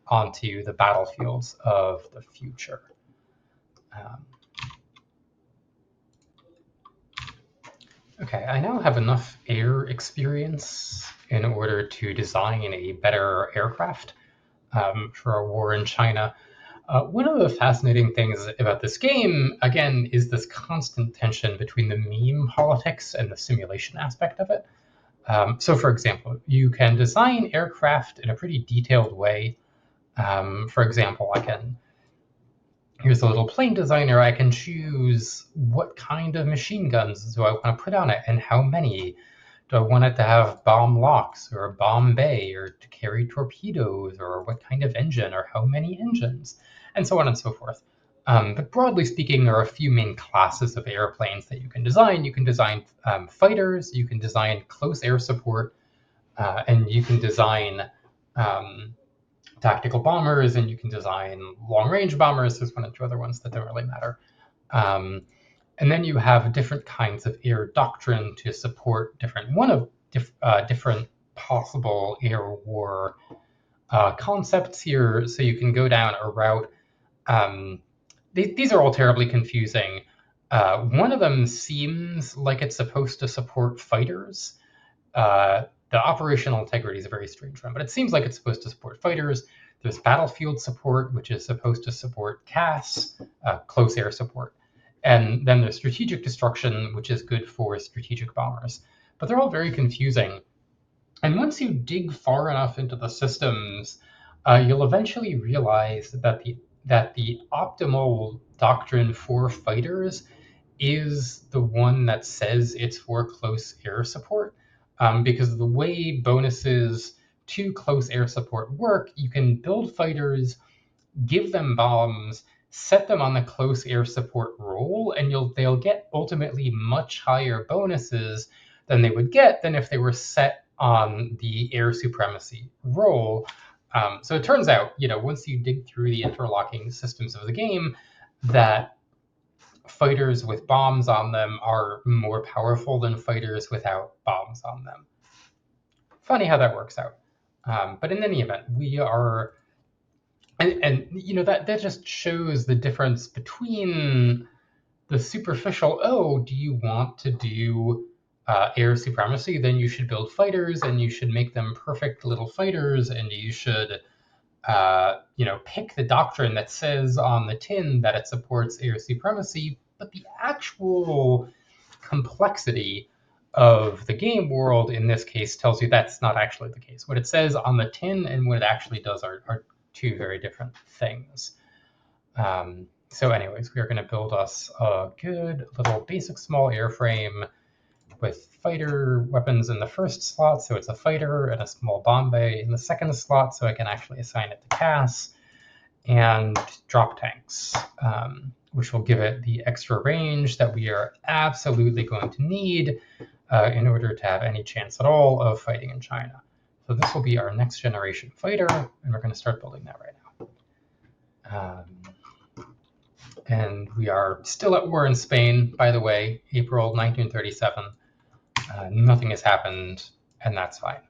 onto the battlefields of the future. Okay, I now have enough air experience in order to design a better aircraft for a war in China. One of the fascinating things about this game, again, is this constant tension between the meme politics and the simulation aspect of it. So, for example, you can design aircraft in a pretty detailed way. For example, here's a little plane designer. I can choose what kind of machine guns do I want to put on it and how many. Do I want it to have bomb locks or a bomb bay or to carry torpedoes, or what kind of engine or how many engines, and so on and so forth. But broadly speaking, there are a few main classes of airplanes that you can design. You can design fighters, you can design close air support, and you can design tactical bombers, and you can design long-range bombers. There's one or two other ones that don't really matter. And then you have different kinds of air doctrine to support different possible air war concepts here. So you can go down a route. These are all terribly confusing. One of them seems like it's supposed to support fighters. The operational integrity is a very strange one, but it seems like it's supposed to support fighters. There's battlefield support, which is supposed to support CAS, close air support. And then there's strategic destruction, which is good for strategic bombers. But they're all very confusing. And once you dig far enough into the systems, you'll eventually realize that the optimal doctrine for fighters is the one that says it's for close air support, because the way bonuses to close air support work, you can build fighters, give them bombs, set them on the close air support roll, and they'll get ultimately much higher bonuses than they would get than if they were set on the air supremacy roll. So it turns out, once you dig through the interlocking systems of the game, that fighters with bombs on them are more powerful than fighters without bombs on them. Funny how that works out. But in any event, we are, and that just shows the difference between the superficial. Oh, do you want to do air supremacy? Then you should build fighters, and you should make them perfect little fighters, and you should pick the doctrine that says on the tin that it supports air supremacy. But the actual complexity of the game world in this case tells you that's not actually the case. What it says on the tin and what it actually does are two very different things. So anyways, we are going to build us a good little basic small airframe with fighter weapons in the first slot, so it's a fighter, and a small bomb bay in the second slot, so I can actually assign it to Cass, and drop tanks, which will give it the extra range that we are absolutely going to need in order to have any chance at all of fighting in China. So this will be our next generation fighter, and we're going to start building that right now. And we are still at war in Spain, by the way, April 1937. Nothing has happened, and that's fine.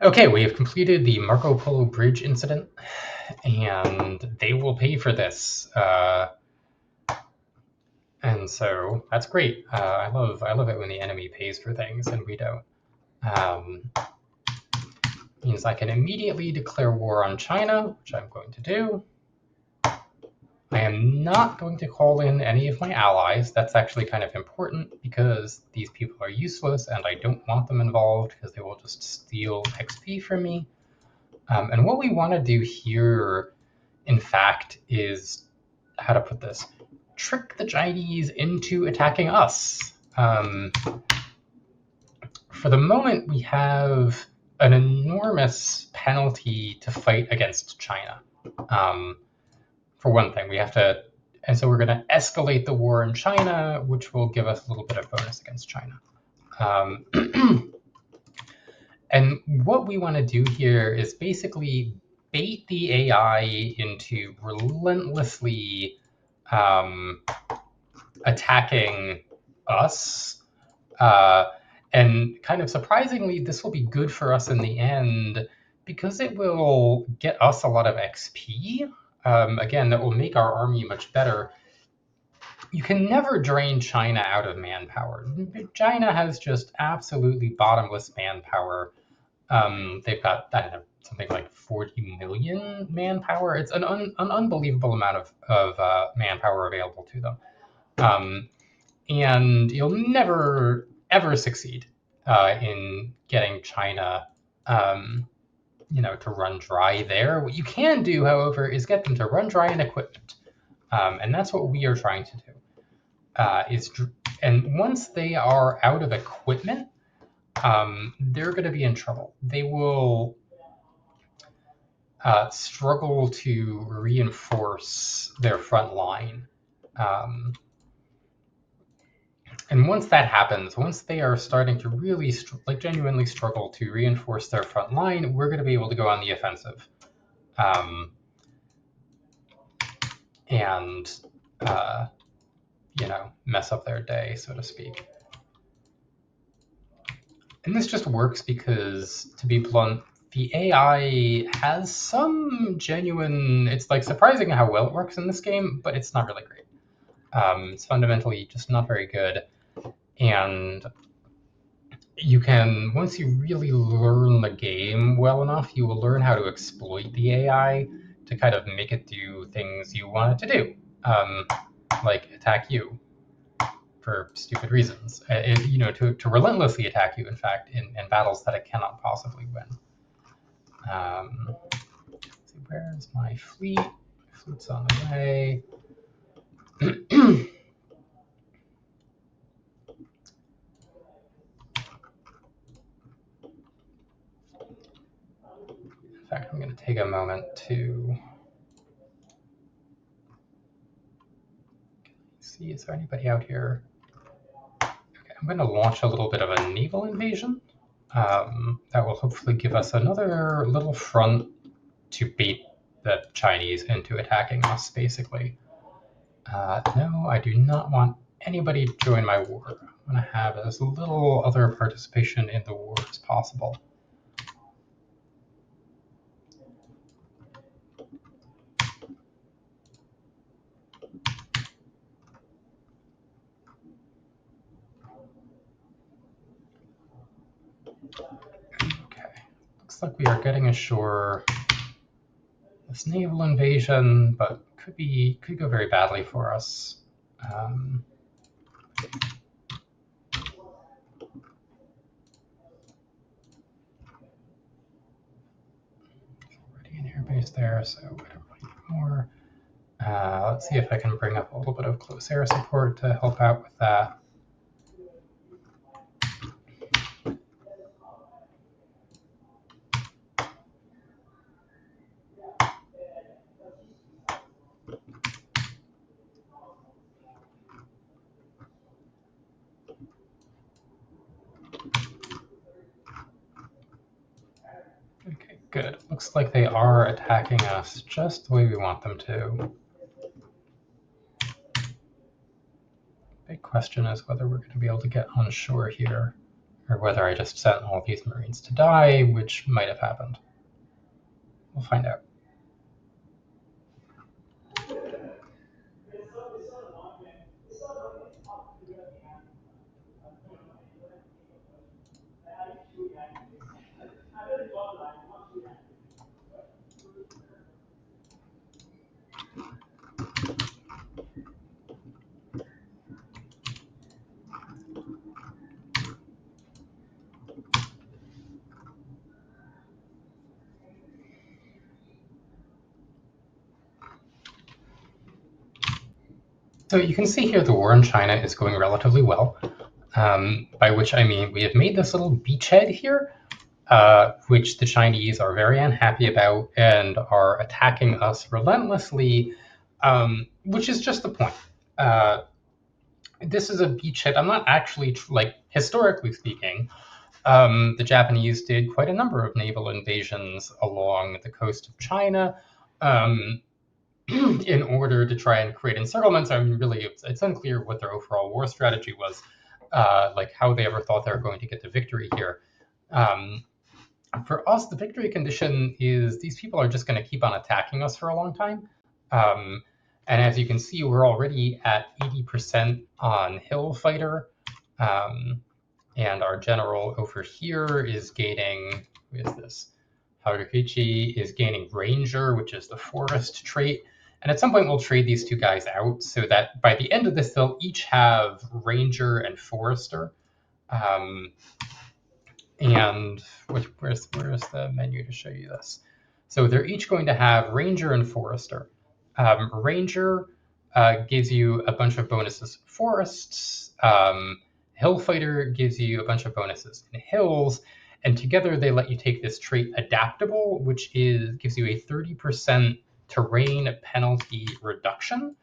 Okay, we have completed the Marco Polo Bridge incident, and they will pay for this. And so that's great. I love it when the enemy pays for things and we don't. Means I can immediately declare war on China, which I'm going to do. I am not going to call in any of my allies. That's actually kind of important because these people are useless and I don't want them involved because they will just steal XP from me. And what we want to do here, in fact, is, how to put this, trick the Chinese into attacking us. For the moment, we have an enormous penalty to fight against China. For one thing, we have to, and so we're going to escalate the war in China, which will give us a little bit of bonus against China. And what we want to do here is basically bait the AI into relentlessly attacking us. And kind of surprisingly, this will be good for us in the end because it will get us a lot of XP. Again, that will make our army much better. You can never drain China out of manpower. China has just absolutely bottomless manpower. They've got, I don't know, something like 40 million manpower. It's an unbelievable amount of manpower available to them. And you'll never, ever succeed in getting China to run dry there. What you can do, however, is get them to run dry in equipment. And that's what we are trying to do. And once they are out of equipment, they're going to be in trouble. They will struggle to reinforce their front line. And once that happens, once they are starting to really genuinely struggle to reinforce their front line, we're going to be able to go on the offensive. And mess up their day, so to speak. And this just works because, to be blunt, the AI has some genuine, it's like surprising how well it works in this game, but it's not really great. It's fundamentally just not very good. And you can, once you really learn the game well enough, you will learn how to exploit the AI to kind of make it do things you want it to do, like attack you. for stupid reasons. To relentlessly attack you, in fact, in battles that it cannot possibly win. See, where's my fleet? My fleet's on the way. In fact, I'm going to take a moment to see, is there anybody out here? Okay, I'm going to launch a little bit of a naval invasion. That will hopefully give us another little front to bait the Chinese into attacking us, basically. No, I do not want anybody to join my war. I'm going to have as little other participation in the war as possible. Okay, looks like we are getting ashore. This naval invasion, but could go very badly for us. Already an airbase there, so I don't really need more. Let's see if I can bring up a little bit of close air support to help out with that. Okay, good. Looks like they are attacking us just the way we want them to. Big question is whether we're going to be able to get on shore here, or whether I just sent all these Marines to die, which might have happened. We'll find out. So you can see here the war in China is going relatively well, by which I mean we have made this little beachhead here, which the Chinese are very unhappy about and are attacking us relentlessly, which is just the point. This is a beachhead. I'm not actually, historically speaking, the Japanese did quite a number of naval invasions along the coast of China. In order to try and create encirclements. I mean, really, it's unclear what their overall war strategy was, like how they ever thought they were going to get the victory here. For us, the victory condition is these people are just going to keep on attacking us for a long time. And as you can see, we're already at 80% on Hill Fighter. And our general over here is gaining, who is this? Harukichi is gaining Ranger, which is the forest trait. And at some point, we'll trade these two guys out so that by the end of this, they'll each have Ranger and Forester. And where's the menu to show you this? So they're each going to have Ranger and Forester. Ranger gives you a bunch of bonuses in forests. Hill Fighter gives you a bunch of bonuses in hills. And together they let you take this trait Adaptable, which gives you a 30% terrain penalty reduction.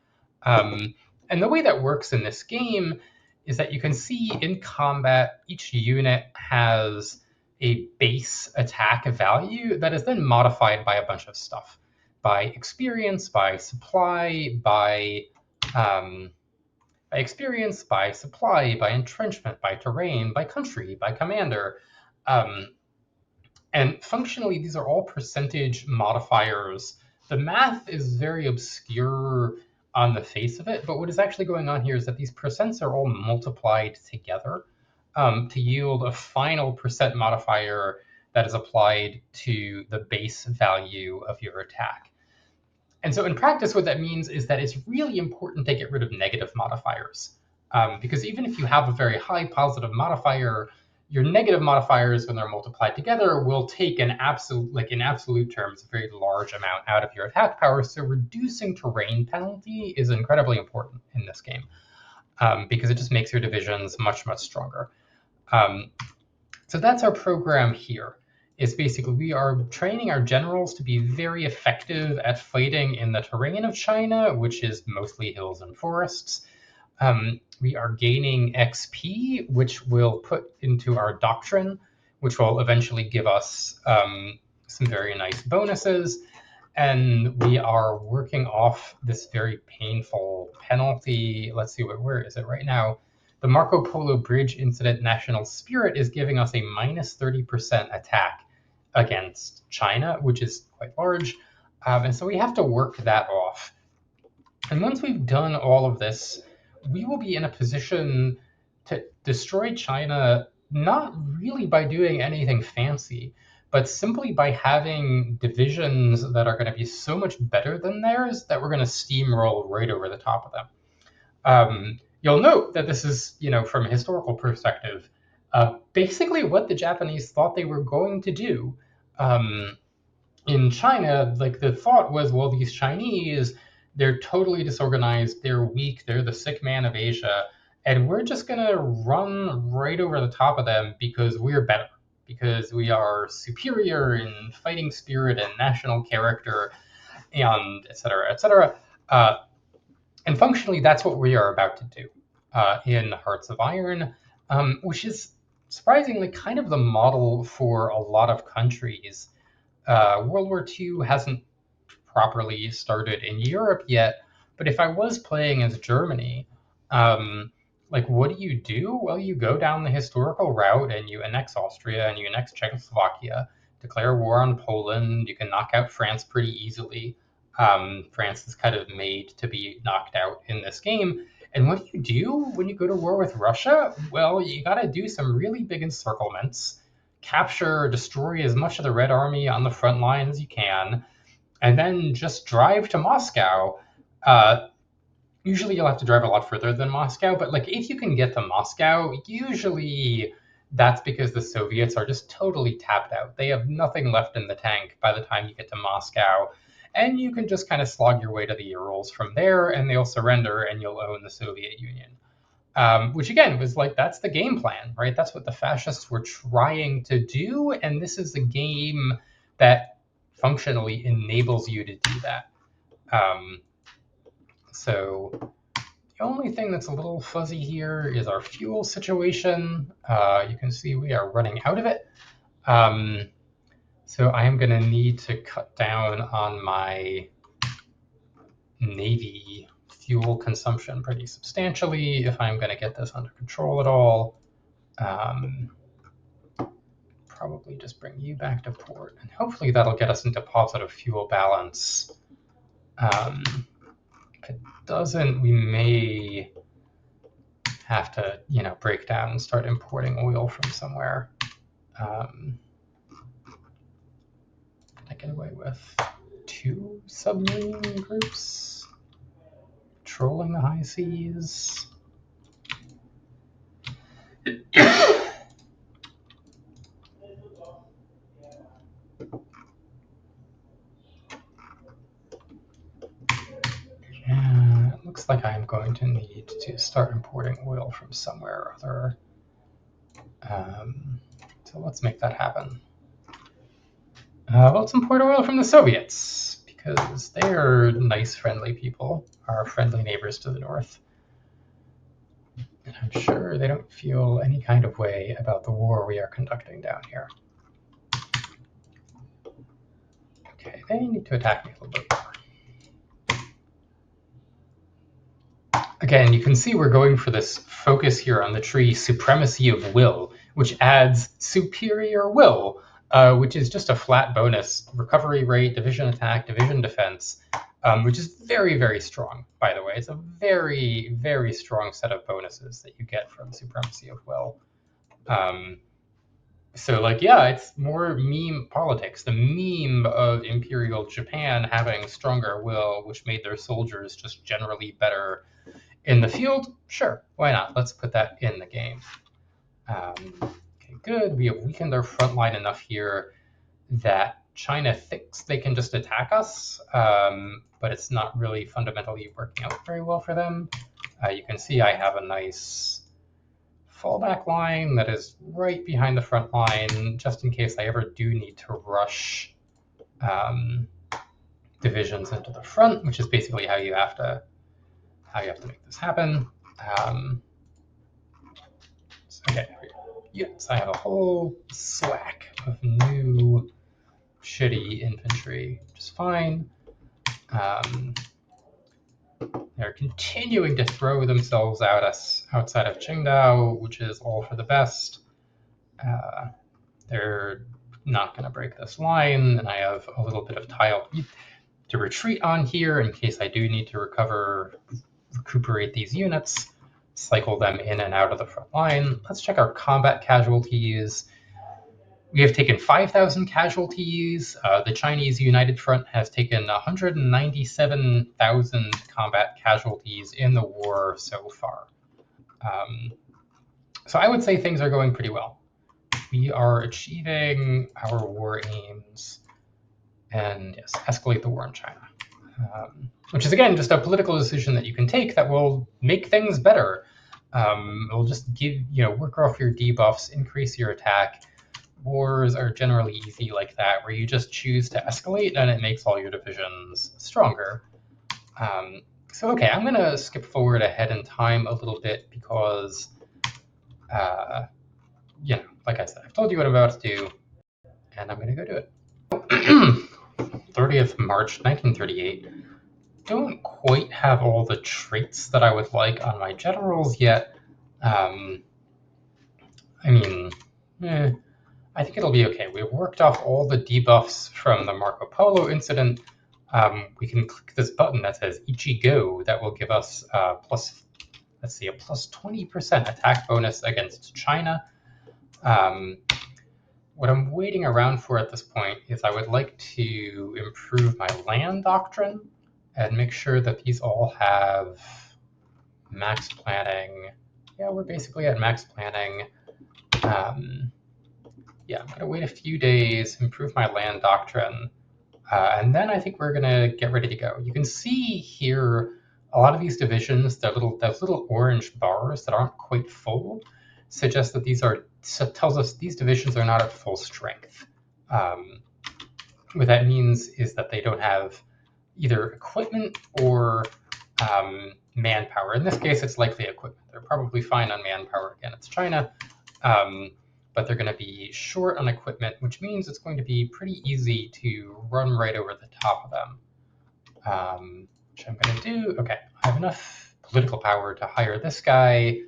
And the way that works in this game is that you can see in combat, each unit has a base attack value that is then modified by a bunch of stuff. By experience, by supply, by experience, by supply, by entrenchment, by terrain, by country, by commander. And functionally, these are all percentage modifiers. The math is very obscure on the face of it, but what is actually going on here is that these percents are all multiplied together to yield a final percent modifier that is applied to the base value of your attack. And so in practice, what that means is that it's really important to get rid of negative modifiers. Because even if you have a very high positive modifier, your negative modifiers, when they're multiplied together, will take in absolute terms, a very large amount out of your attack power. So reducing terrain penalty is incredibly important in this game, because it just makes your divisions much, much stronger. So that's our program here. Is basically we are training our generals to be very effective at fighting in the terrain of China, which is mostly hills and forests. We are gaining XP, which we'll put into our doctrine, which will eventually give us some very nice bonuses. And we are working off this very painful penalty. Let's see, where is it right now? The Marco Polo Bridge Incident National Spirit is giving us a minus 30% attack against China, which is quite large. And so we have to work that off. And once we've done all of this, we will be in a position to destroy China, not really by doing anything fancy, but simply by having divisions that are going to be so much better than theirs that we're going to steamroll right over the top of them. You'll note that this is, from a historical perspective, basically what the Japanese thought they were going to do. In China, like the thought was, well, these Chinese, they're totally disorganized, they're weak, they're the sick man of Asia, and we're just gonna run right over the top of them because we're better, because we are superior in fighting spirit and national character, and et cetera, et cetera. And functionally, that's what we are about to do in Hearts of Iron, which is surprisingly kind of the model for a lot of countries. World War II hasn't properly started in Europe yet, but if I was playing as Germany, what do? Well, you go down the historical route and you annex Austria and you annex Czechoslovakia, declare war on Poland. You can knock out France pretty easily. France is kind of made to be knocked out in this game. And what do you do when you go to war with Russia? Well, you got to do some really big encirclements, capture or destroy as much of the Red Army on the front line as you can, and then just drive to Moscow. Usually you'll have to drive a lot further than Moscow, but if you can get to Moscow, usually that's because the Soviets are just totally tapped out. They have nothing left in the tank by the time you get to Moscow, and you can just kind of slog your way to the Urals from there, and they'll surrender, and you'll own the Soviet Union. Which again was that's the game plan, right? That's what the fascists were trying to do, and this is the game that functionally enables you to do that. So the only thing that's a little fuzzy here is our fuel situation. You can see we are running out of it. So I am going to need to cut down on my Navy fuel consumption pretty substantially if I'm going to get this under control at all. Probably just bring you back to port, and hopefully that'll get us into positive fuel balance. If it doesn't, we may have to, break down and start importing oil from somewhere. Did I get away with 2 submarine groups patrolling the high seas? Yeah, it looks like I'm going to need to start importing oil from somewhere or other. So let's make that happen. Let's import oil from the Soviets, because they're nice, friendly people, our friendly neighbors to the north. And I'm sure they don't feel any kind of way about the war we are conducting down here. Okay, they need to attack me a little bit more. Again, you can see we're going for this focus here on the tree, Supremacy of Will, which adds Superior Will, which is just a flat bonus. Recovery rate, division attack, division defense, which is very, very strong, by the way. It's a very, very strong set of bonuses that you get from Supremacy of Will. It's more meme politics. The meme of Imperial Japan having stronger will, which made their soldiers just generally better In the field, sure, why not? Let's put that in the game. Okay, good. We have weakened our front line enough here that China thinks they can just attack us, but it's not really fundamentally working out very well for them. You can see I have a nice fallback line that is right behind the front line, just in case I ever do need to rush divisions into the front, which is basically how you have to make this happen. Okay, yes, I have a whole slack of new shitty infantry, which is fine. They're continuing to throw themselves at us outside of Qingdao, which is all for the best. They're not going to break this line, and I have a little bit of tile to retreat on here in case I do need to recuperate these units, cycle them in and out of the front line. Let's check our combat casualties. We have taken 5,000 casualties. The Chinese United Front has taken 197,000 combat casualties in the war so far. So I would say things are going pretty well. We are achieving our war aims, and yes, escalate the war in China. Which is, again, just a political decision that you can take that will make things better. It'll just work off your debuffs, increase your attack. Wars are generally easy like that, where you just choose to escalate and it makes all your divisions stronger. So, okay, I'm going to skip forward ahead in time a little bit because, like I said, I've told you what I'm about to do, and I'm going to go do it. 30th March 1938. Don't quite have all the traits that I would like on my generals yet. I think it'll be okay. We've worked off all the debuffs from the Marco Polo incident. We can click this button that says Ichigo. That will give us a plus 20% attack bonus against China. What I'm waiting around for at this point is I would like to improve my land doctrine and make sure that these all have max planning. Yeah, we're basically at max planning. I'm going to wait a few days, improve my land doctrine, and then I think we're going to get ready to go. You can see here a lot of these divisions, those little orange bars that aren't quite full, suggest that tells us these divisions are not at full strength. What that means is that they don't have either equipment or manpower. In this case, it's likely equipment. They're probably fine on manpower. Again, it's China. But they're going to be short on equipment, which means it's going to be pretty easy to run right over the top of them, which I'm going to do. Okay, I have enough political power to hire this guy,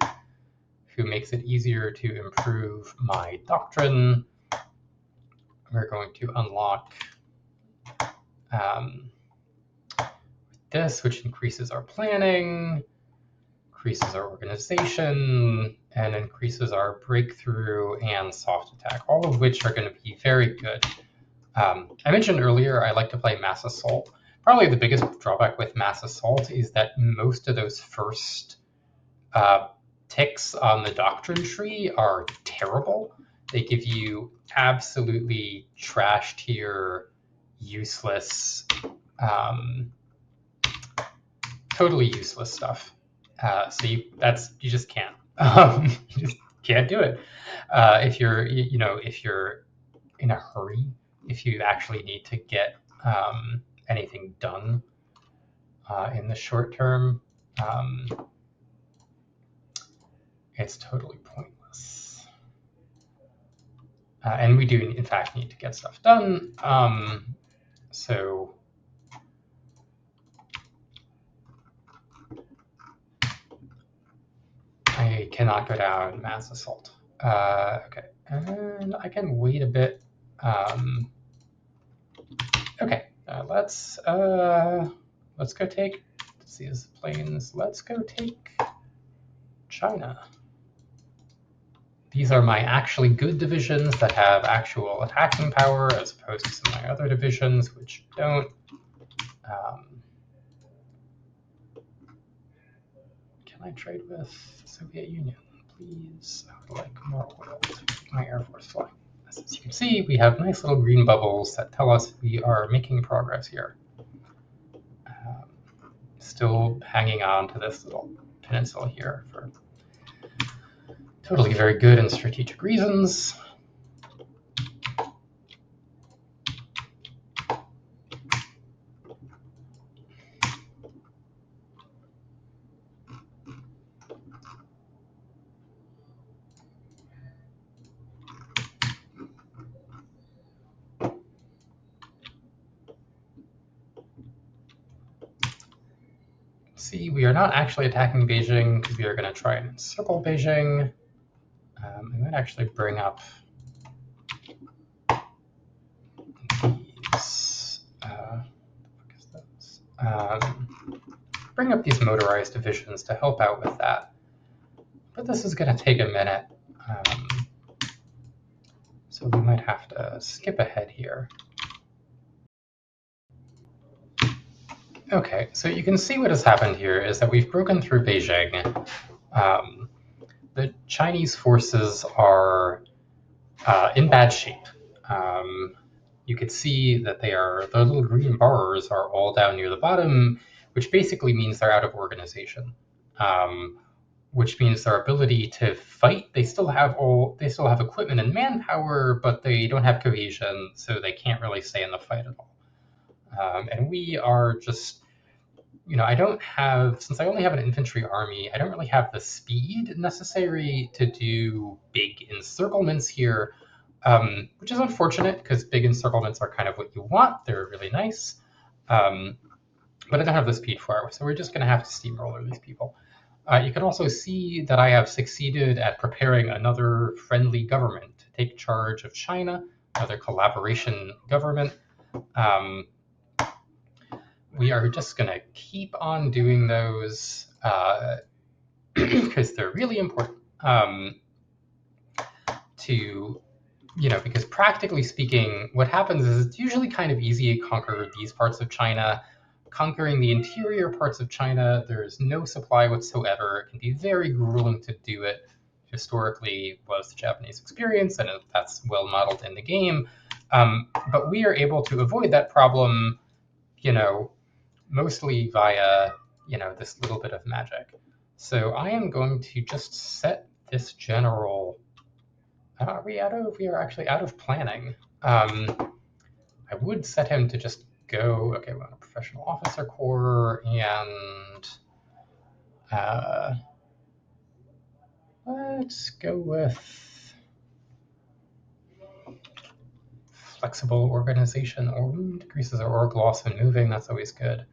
who makes it easier to improve my doctrine. We're going to unlock this, which increases our planning, increases our organization, and increases our breakthrough and soft attack, all of which are going to be very good. I mentioned earlier I like to play mass assault. Probably the biggest drawback with mass assault is that most of those first ticks on the doctrine tree are terrible. They give you absolutely trash tier, useless, totally useless stuff. So you just can't. You just can't do it. If you're in a hurry, if you actually need to get anything done in the short term, it's totally pointless. And we do, in fact, need to get stuff done. So I cannot go down mass assault. Okay, and I can wait a bit. Okay, let's go take these planes. Let's go take China. These are my actually good divisions that have actual attacking power, as opposed to some of my other divisions which don't. can I trade with the Soviet Union? Please, I would like more oil to keep my Air Force flying. As you can see, we have nice little green bubbles that tell us we are making progress here. Still hanging on to this little peninsula here for totally very good and strategic reasons. See, we are not actually attacking Beijing because we are going to try and encircle Beijing. I might actually bring up these. Bring up these motorized divisions to help out with that. But this is going to take a minute. So we might have to skip ahead here. Okay, so you can see what has happened here is that we've broken through Beijing. The Chinese forces are in bad shape. You could see that the little green bars are all down near the bottom, which basically means they're out of organization. Which means their ability to fight, they still have equipment and manpower, but they don't have cohesion, so they can't really stay in the fight at all. And we are just, since I only have an infantry army, I don't really have the speed necessary to do big encirclements here, which is unfortunate because big encirclements are kind of what you want. They're really nice. But I don't have the speed for it, so we're just going to have to steamroller these people. You can also see that I have succeeded at preparing another friendly government to take charge of China, another collaboration government. We are just going to keep on doing those because they're really important because practically speaking, what happens is it's usually kind of easy to conquer these parts of China. Conquering the interior parts of China, there's no supply whatsoever. It can be very grueling to do it. Historically was the Japanese experience, and that's well modeled in the game. But we are able to avoid that problem, mostly via, this little bit of magic. So I am going to just set this general. We are actually out of planning. I would set him to just go. Okay, we're on a professional officer corps, and let's go with flexible organization, or decreases our org loss when moving. That's always good.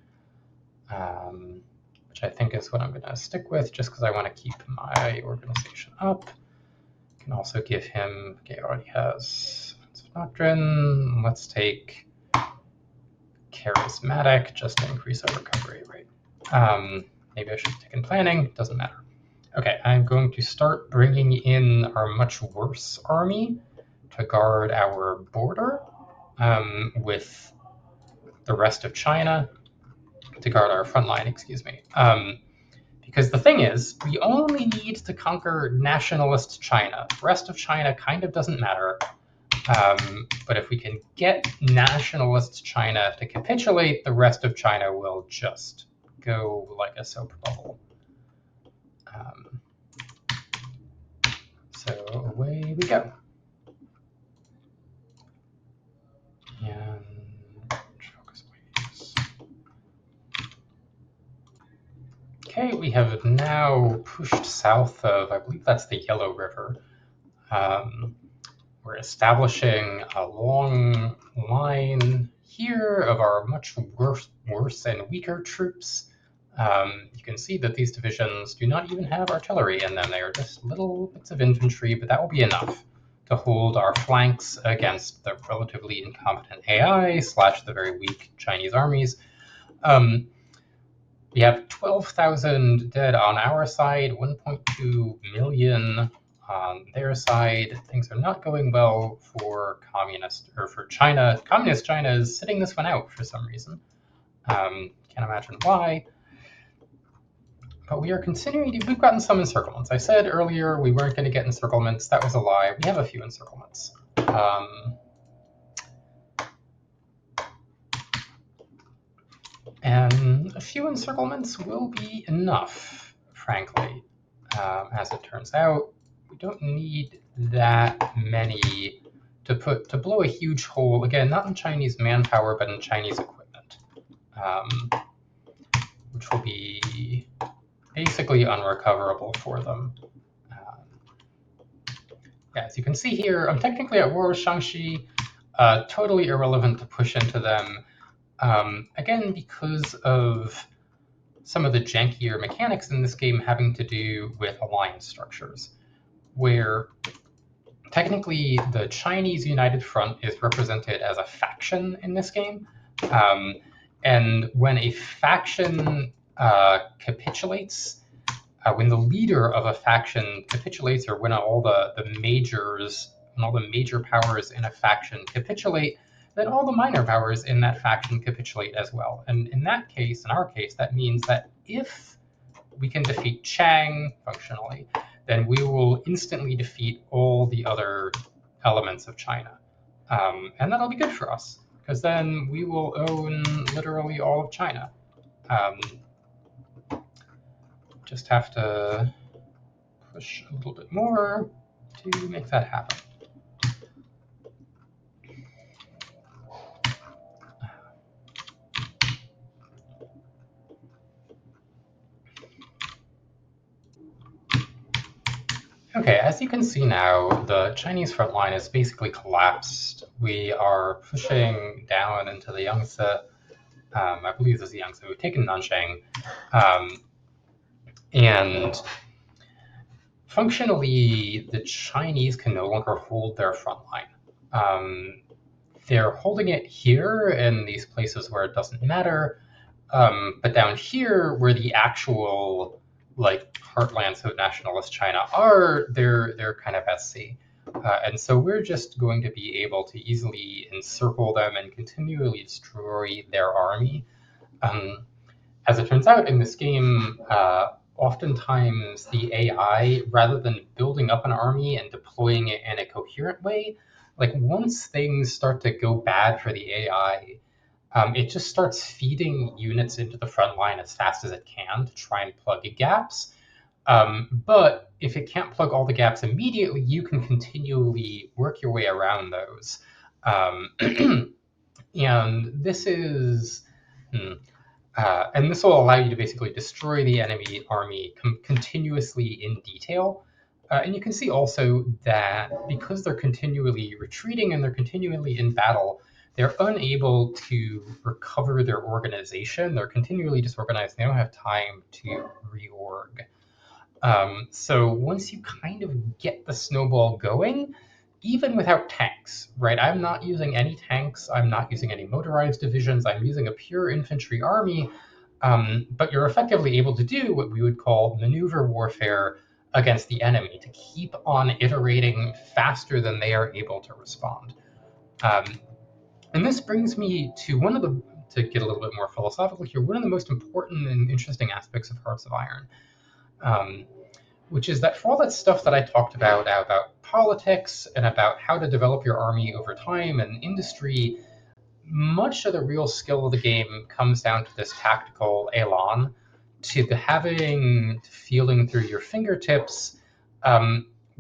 Which I think is what I'm going to stick with, just because I want to keep my organization up. Can also give him. Okay, he already has doctrine. Let's take charismatic just to increase our recovery rate. Maybe I should have taken planning. Doesn't matter. Okay, I'm going to start bringing in our much worse army to guard our border with the rest of China, to guard our front line, excuse me. Because the thing is, we only need to conquer nationalist China. The rest of China kind of doesn't matter. But if we can get nationalist China to capitulate, the rest of China will just go like a soap bubble. So away we go. And focus, please. Okay, we have now pushed south of, I believe that's the Yellow River. We're establishing a long line here of our much worse and weaker troops. You can see that these divisions do not even have artillery in them. They are just little bits of infantry, but that will be enough to hold our flanks against the relatively incompetent AI / the very weak Chinese armies. We have 12,000 dead on our side, 1.2 million on their side. Things are not going well for for China. Communist China is sitting this one out for some reason. Can't imagine why. But we are continuing to, we've gotten some encirclements. I said earlier we weren't going to get encirclements. That was a lie. We have a few encirclements. And a few encirclements will be enough, frankly. As it turns out, we don't need that many to blow a huge hole, again, not in Chinese manpower, but in Chinese equipment, which will be basically unrecoverable for them. Yeah, as you can see here, I'm technically at war with Shaanxi, totally irrelevant to push into them. Again, because of some of the jankier mechanics in this game having to do with alliance structures, where technically the Chinese United Front is represented as a faction in this game. And when a faction capitulates, when the leader of a faction capitulates, or when all the majors and all the major powers in a faction capitulate, then all the minor powers in that faction capitulate as well. And in that case, in our case, that means that if we can defeat Chang functionally, then we will instantly defeat all the other elements of China. And that'll be good for us, because then we will own literally all of China. Just have to push a little bit more to make that happen. Okay, as you can see now, the Chinese front line is basically collapsed. We are pushing down into the Yangtze. I believe this is the Yangtze. We've taken Nanjing. And functionally, the Chinese can no longer hold their front line. They're holding it here in these places where it doesn't matter. But down here, where the actual heartlands of nationalist China are, they're kind of at sea. And so we're just going to be able to easily encircle them and continually destroy their army. As it turns out, in this game, oftentimes the AI, rather than building up an army and deploying it in a coherent way, once things start to go bad for the AI, it just starts feeding units into the front line as fast as it can to try and plug gaps. But if it can't plug all the gaps immediately, you can continually work your way around those. And this is... and this will allow you to basically destroy the enemy army continuously in detail. And you can see also that because they're continually retreating and they're continually in battle, they're unable to recover their organization. They're continually disorganized. They don't have time to reorg. So once you kind of get the snowball going, even without tanks, right? I'm not using any tanks. I'm not using any motorized divisions. I'm using a pure infantry army. But you're effectively able to do what we would call maneuver warfare against the enemy, to keep on iterating faster than they are able to respond. And this brings me to to get a little bit more philosophical here, one of the most important and interesting aspects of Hearts of Iron, which is that for all that stuff that I talked about politics and about how to develop your army over time and industry, much of the real skill of the game comes down to this tactical elan, to the feeling through your fingertips,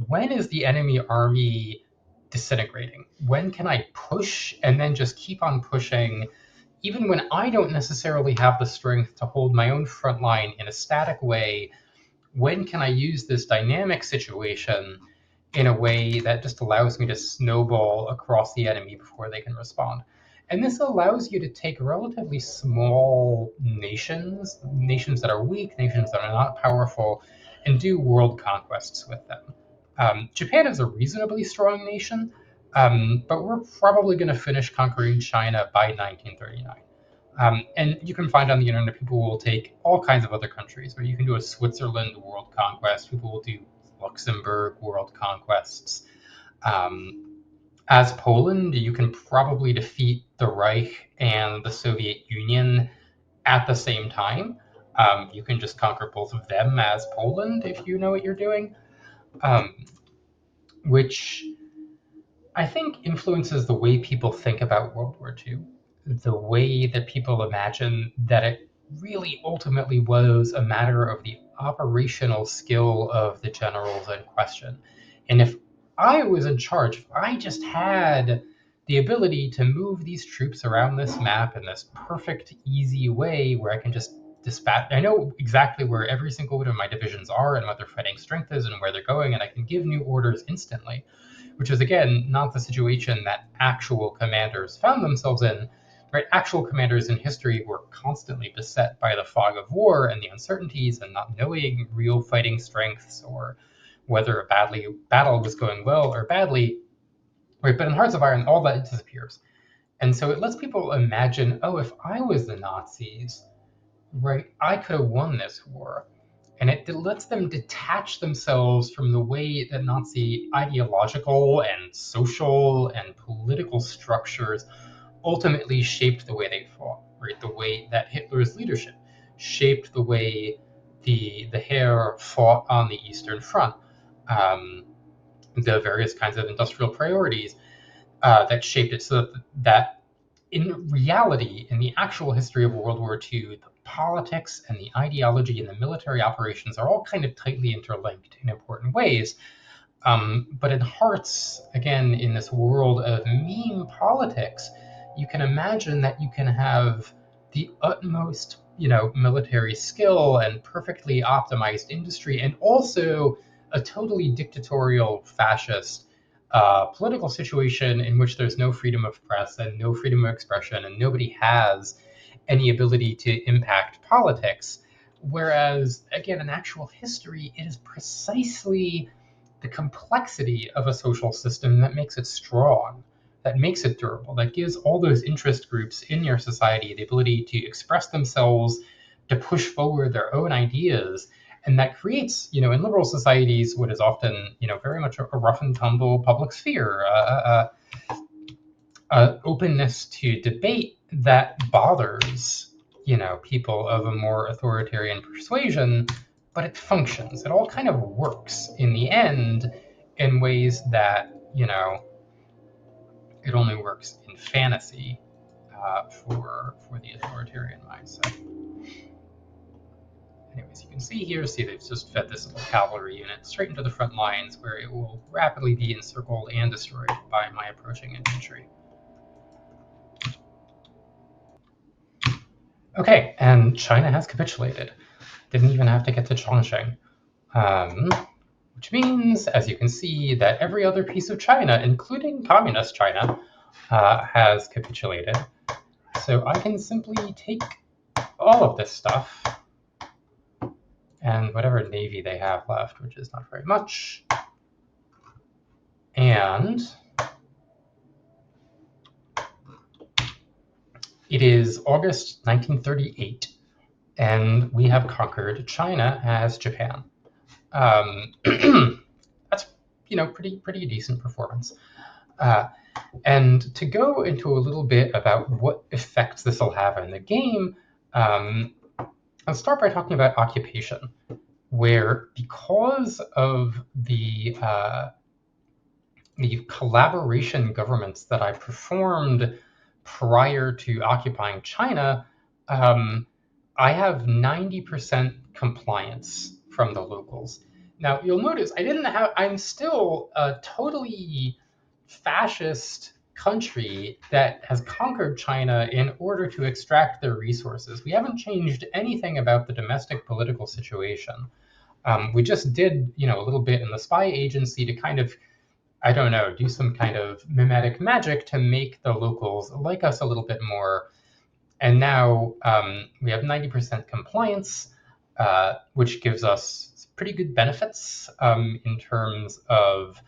when is the enemy army disintegrating? When can I push and then just keep on pushing, even when I don't necessarily have the strength to hold my own front line in a static way? When can I use this dynamic situation in a way that just allows me to snowball across the enemy before they can respond? And this allows you to take relatively small nations that are weak, nations that are not powerful, and do world conquests with them. Japan is a reasonably strong nation, but we're probably going to finish conquering China by 1939. And you can find on the internet people will take all kinds of other countries, where you can do a Switzerland world conquest. People will do Luxembourg world conquests. As Poland, you can probably defeat the Reich and the Soviet Union at the same time. You can just conquer both of them as Poland if you know what you're doing, um, which I think influences the way people think about World War II, the way that people imagine that it really ultimately was a matter of the operational skill of the generals in question. And if I was in charge, if I just had the ability to move these troops around this map in this perfect, easy way where I can just dispatch, I know exactly where every single one of my divisions are and what their fighting strength is and where they're going, and I can give new orders instantly, which is again not the situation that actual commanders found themselves in. Right, actual commanders in history were constantly beset by the fog of war and the uncertainties and not knowing real fighting strengths or whether a battle was going well or badly. Right, but in Hearts of Iron, all that disappears, and so it lets people imagine, oh, if I was the Nazis, right, I could have won this war. And it lets them detach themselves from the way that Nazi ideological and social and political structures ultimately shaped the way they fought, right? The way that Hitler's leadership shaped the way the Heer fought on the Eastern Front, the various kinds of industrial priorities that shaped it, so that in reality, in the actual history of World War II, the politics and the ideology and the military operations are all kind of tightly interlinked in important ways. But in Hearts, again, in this world of meme politics, you can imagine that you can have the utmost, military skill and perfectly optimized industry, and also a totally dictatorial fascist political situation in which there's no freedom of press and no freedom of expression, and nobody has any ability to impact politics. Whereas, again, in actual history, it is precisely the complexity of a social system that makes it strong, that makes it durable, that gives all those interest groups in your society the ability to express themselves, to push forward their own ideas, and that creates, in liberal societies, what is often, very much a rough and tumble public sphere, openness to debate that bothers, people of a more authoritarian persuasion, but it functions. It all kind of works in the end in ways that, it only works in fantasy for the authoritarian mindset. Anyways, you can see they've just fed this little cavalry unit straight into the front lines, where it will rapidly be encircled and destroyed by my approaching infantry. Okay, and China has capitulated. Didn't even have to get to Chongqing. Which means, as you can see, that every other piece of China, including communist China, has capitulated. So I can simply take all of this stuff and whatever navy they have left, which is not very much, and it is August 1938, and we have conquered China as Japan. That's pretty decent performance. And to go into a little bit about what effects this will have in the game, I'll start by talking about occupation, where because of the collaboration governments that I performed prior to occupying China, I have 90% compliance from the locals. Now, you'll notice I'm still a totally fascist country that has conquered China in order to extract their resources. We haven't changed anything about the domestic political situation. We just did, a little bit in the spy agency to kind of, I don't know, do some kind of mimetic magic to make the locals like us a little bit more. And now we have 90% compliance, which gives us pretty good benefits in terms of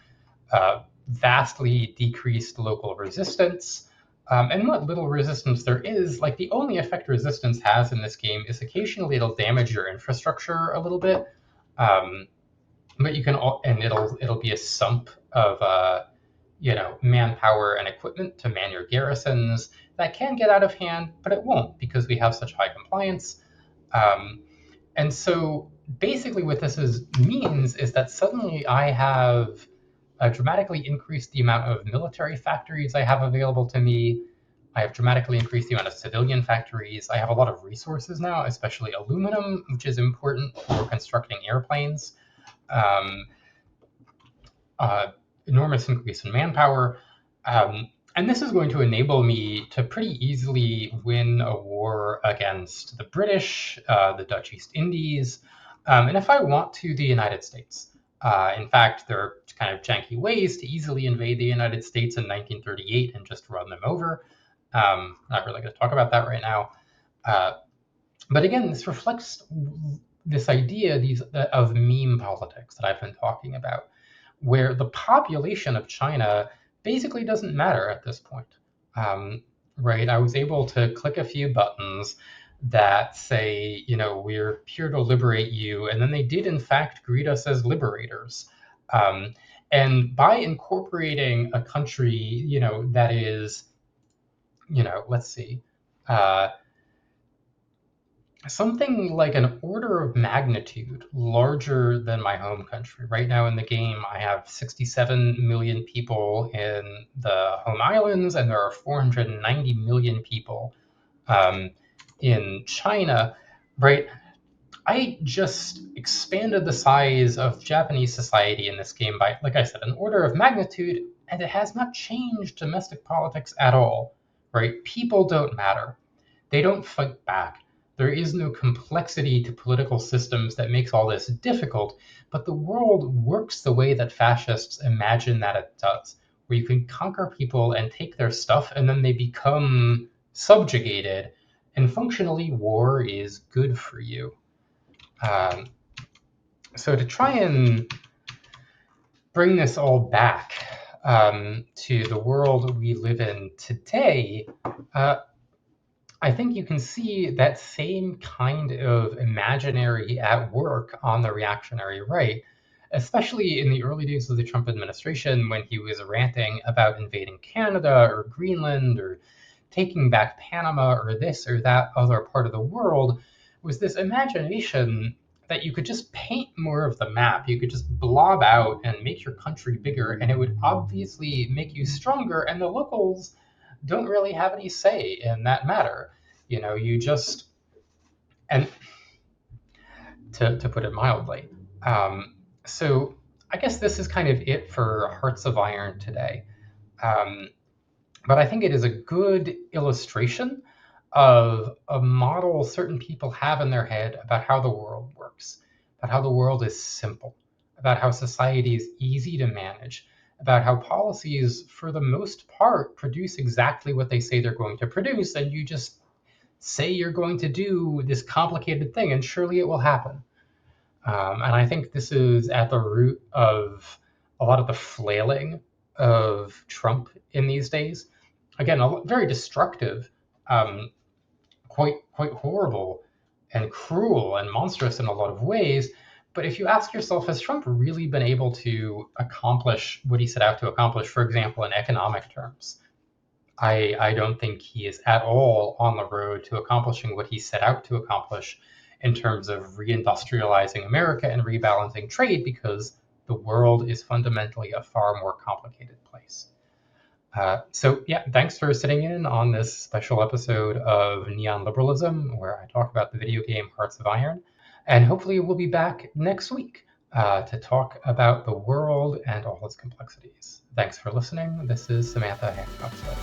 vastly decreased local resistance. And what little resistance there is, like the only effect resistance has in this game is occasionally it'll damage your infrastructure a little bit. But you can, and it'll be a sump of manpower and equipment to man your garrisons. That can get out of hand, but it won't because we have such high compliance. And so basically what means is that suddenly I have dramatically increased the amount of military factories I have available to me. I have dramatically increased the amount of civilian factories. I have a lot of resources now, especially aluminum, which is important for constructing airplanes. Um, Enormous increase in manpower. And this is going to enable me to pretty easily win a war against the British, the Dutch East Indies, and if I want to, the United States. In fact, there are kind of janky ways to easily invade the United States in 1938 and just run them over. Not really going to talk about that right now. Uh, but again, this reflects this idea of meme politics that I've been talking about, where the population of China basically doesn't matter at this point. Right? I was able to click a few buttons that say, we're here to liberate you, and then they did in fact greet us as liberators. Um, and by incorporating a country, that is, let's see, uh, something like an order of magnitude larger than my home country. Right now in the game, I have 67 million people in the home islands, and there are 490 million people in China, right? I just expanded the size of Japanese society in this game by, like I said, an order of magnitude, and it has not changed domestic politics at all, right? People don't matter. They don't fight back. There is no complexity to political systems that makes all this difficult, but the world works the way that fascists imagine that it does, where you can conquer people and take their stuff and then they become subjugated, and functionally, war is good for you. Um, so to try and bring this all back to the world we live in today, uh, I think you can see that same kind of imaginary at work on the reactionary right, especially in the early days of the Trump administration when he was ranting about invading Canada or Greenland or taking back Panama or this or that other part of the world, was this imagination that you could just paint more of the map. You could just blob out and make your country bigger, and it would obviously make you stronger, and the locals don't really have any say in that matter. You just, and to put it mildly. So I guess this is kind of it for Hearts of Iron today. Um, but I think it is a good illustration of a model certain people have in their head about how the world works, about how the world is simple, about how society is easy to manage, about how policies, for the most part, produce exactly what they say they're going to produce, and you just say you're going to do this complicated thing, and surely it will happen. And I think this is at the root of a lot of the flailing of Trump in these days. Again, very destructive, um, quite horrible and cruel and monstrous in a lot of ways. But if you ask yourself, has Trump really been able to accomplish what he set out to accomplish, for example, in economic terms? I don't think he is at all on the road to accomplishing what he set out to accomplish in terms of reindustrializing America and rebalancing trade, because the world is fundamentally a far more complicated place. So, yeah, thanks for sitting in on this special episode of Neon Liberalism, where I talk about the video game Hearts of Iron. And hopefully, we'll be back next week to talk about the world and all its complexities. Thanks for listening. This is Samantha Hancox-Li.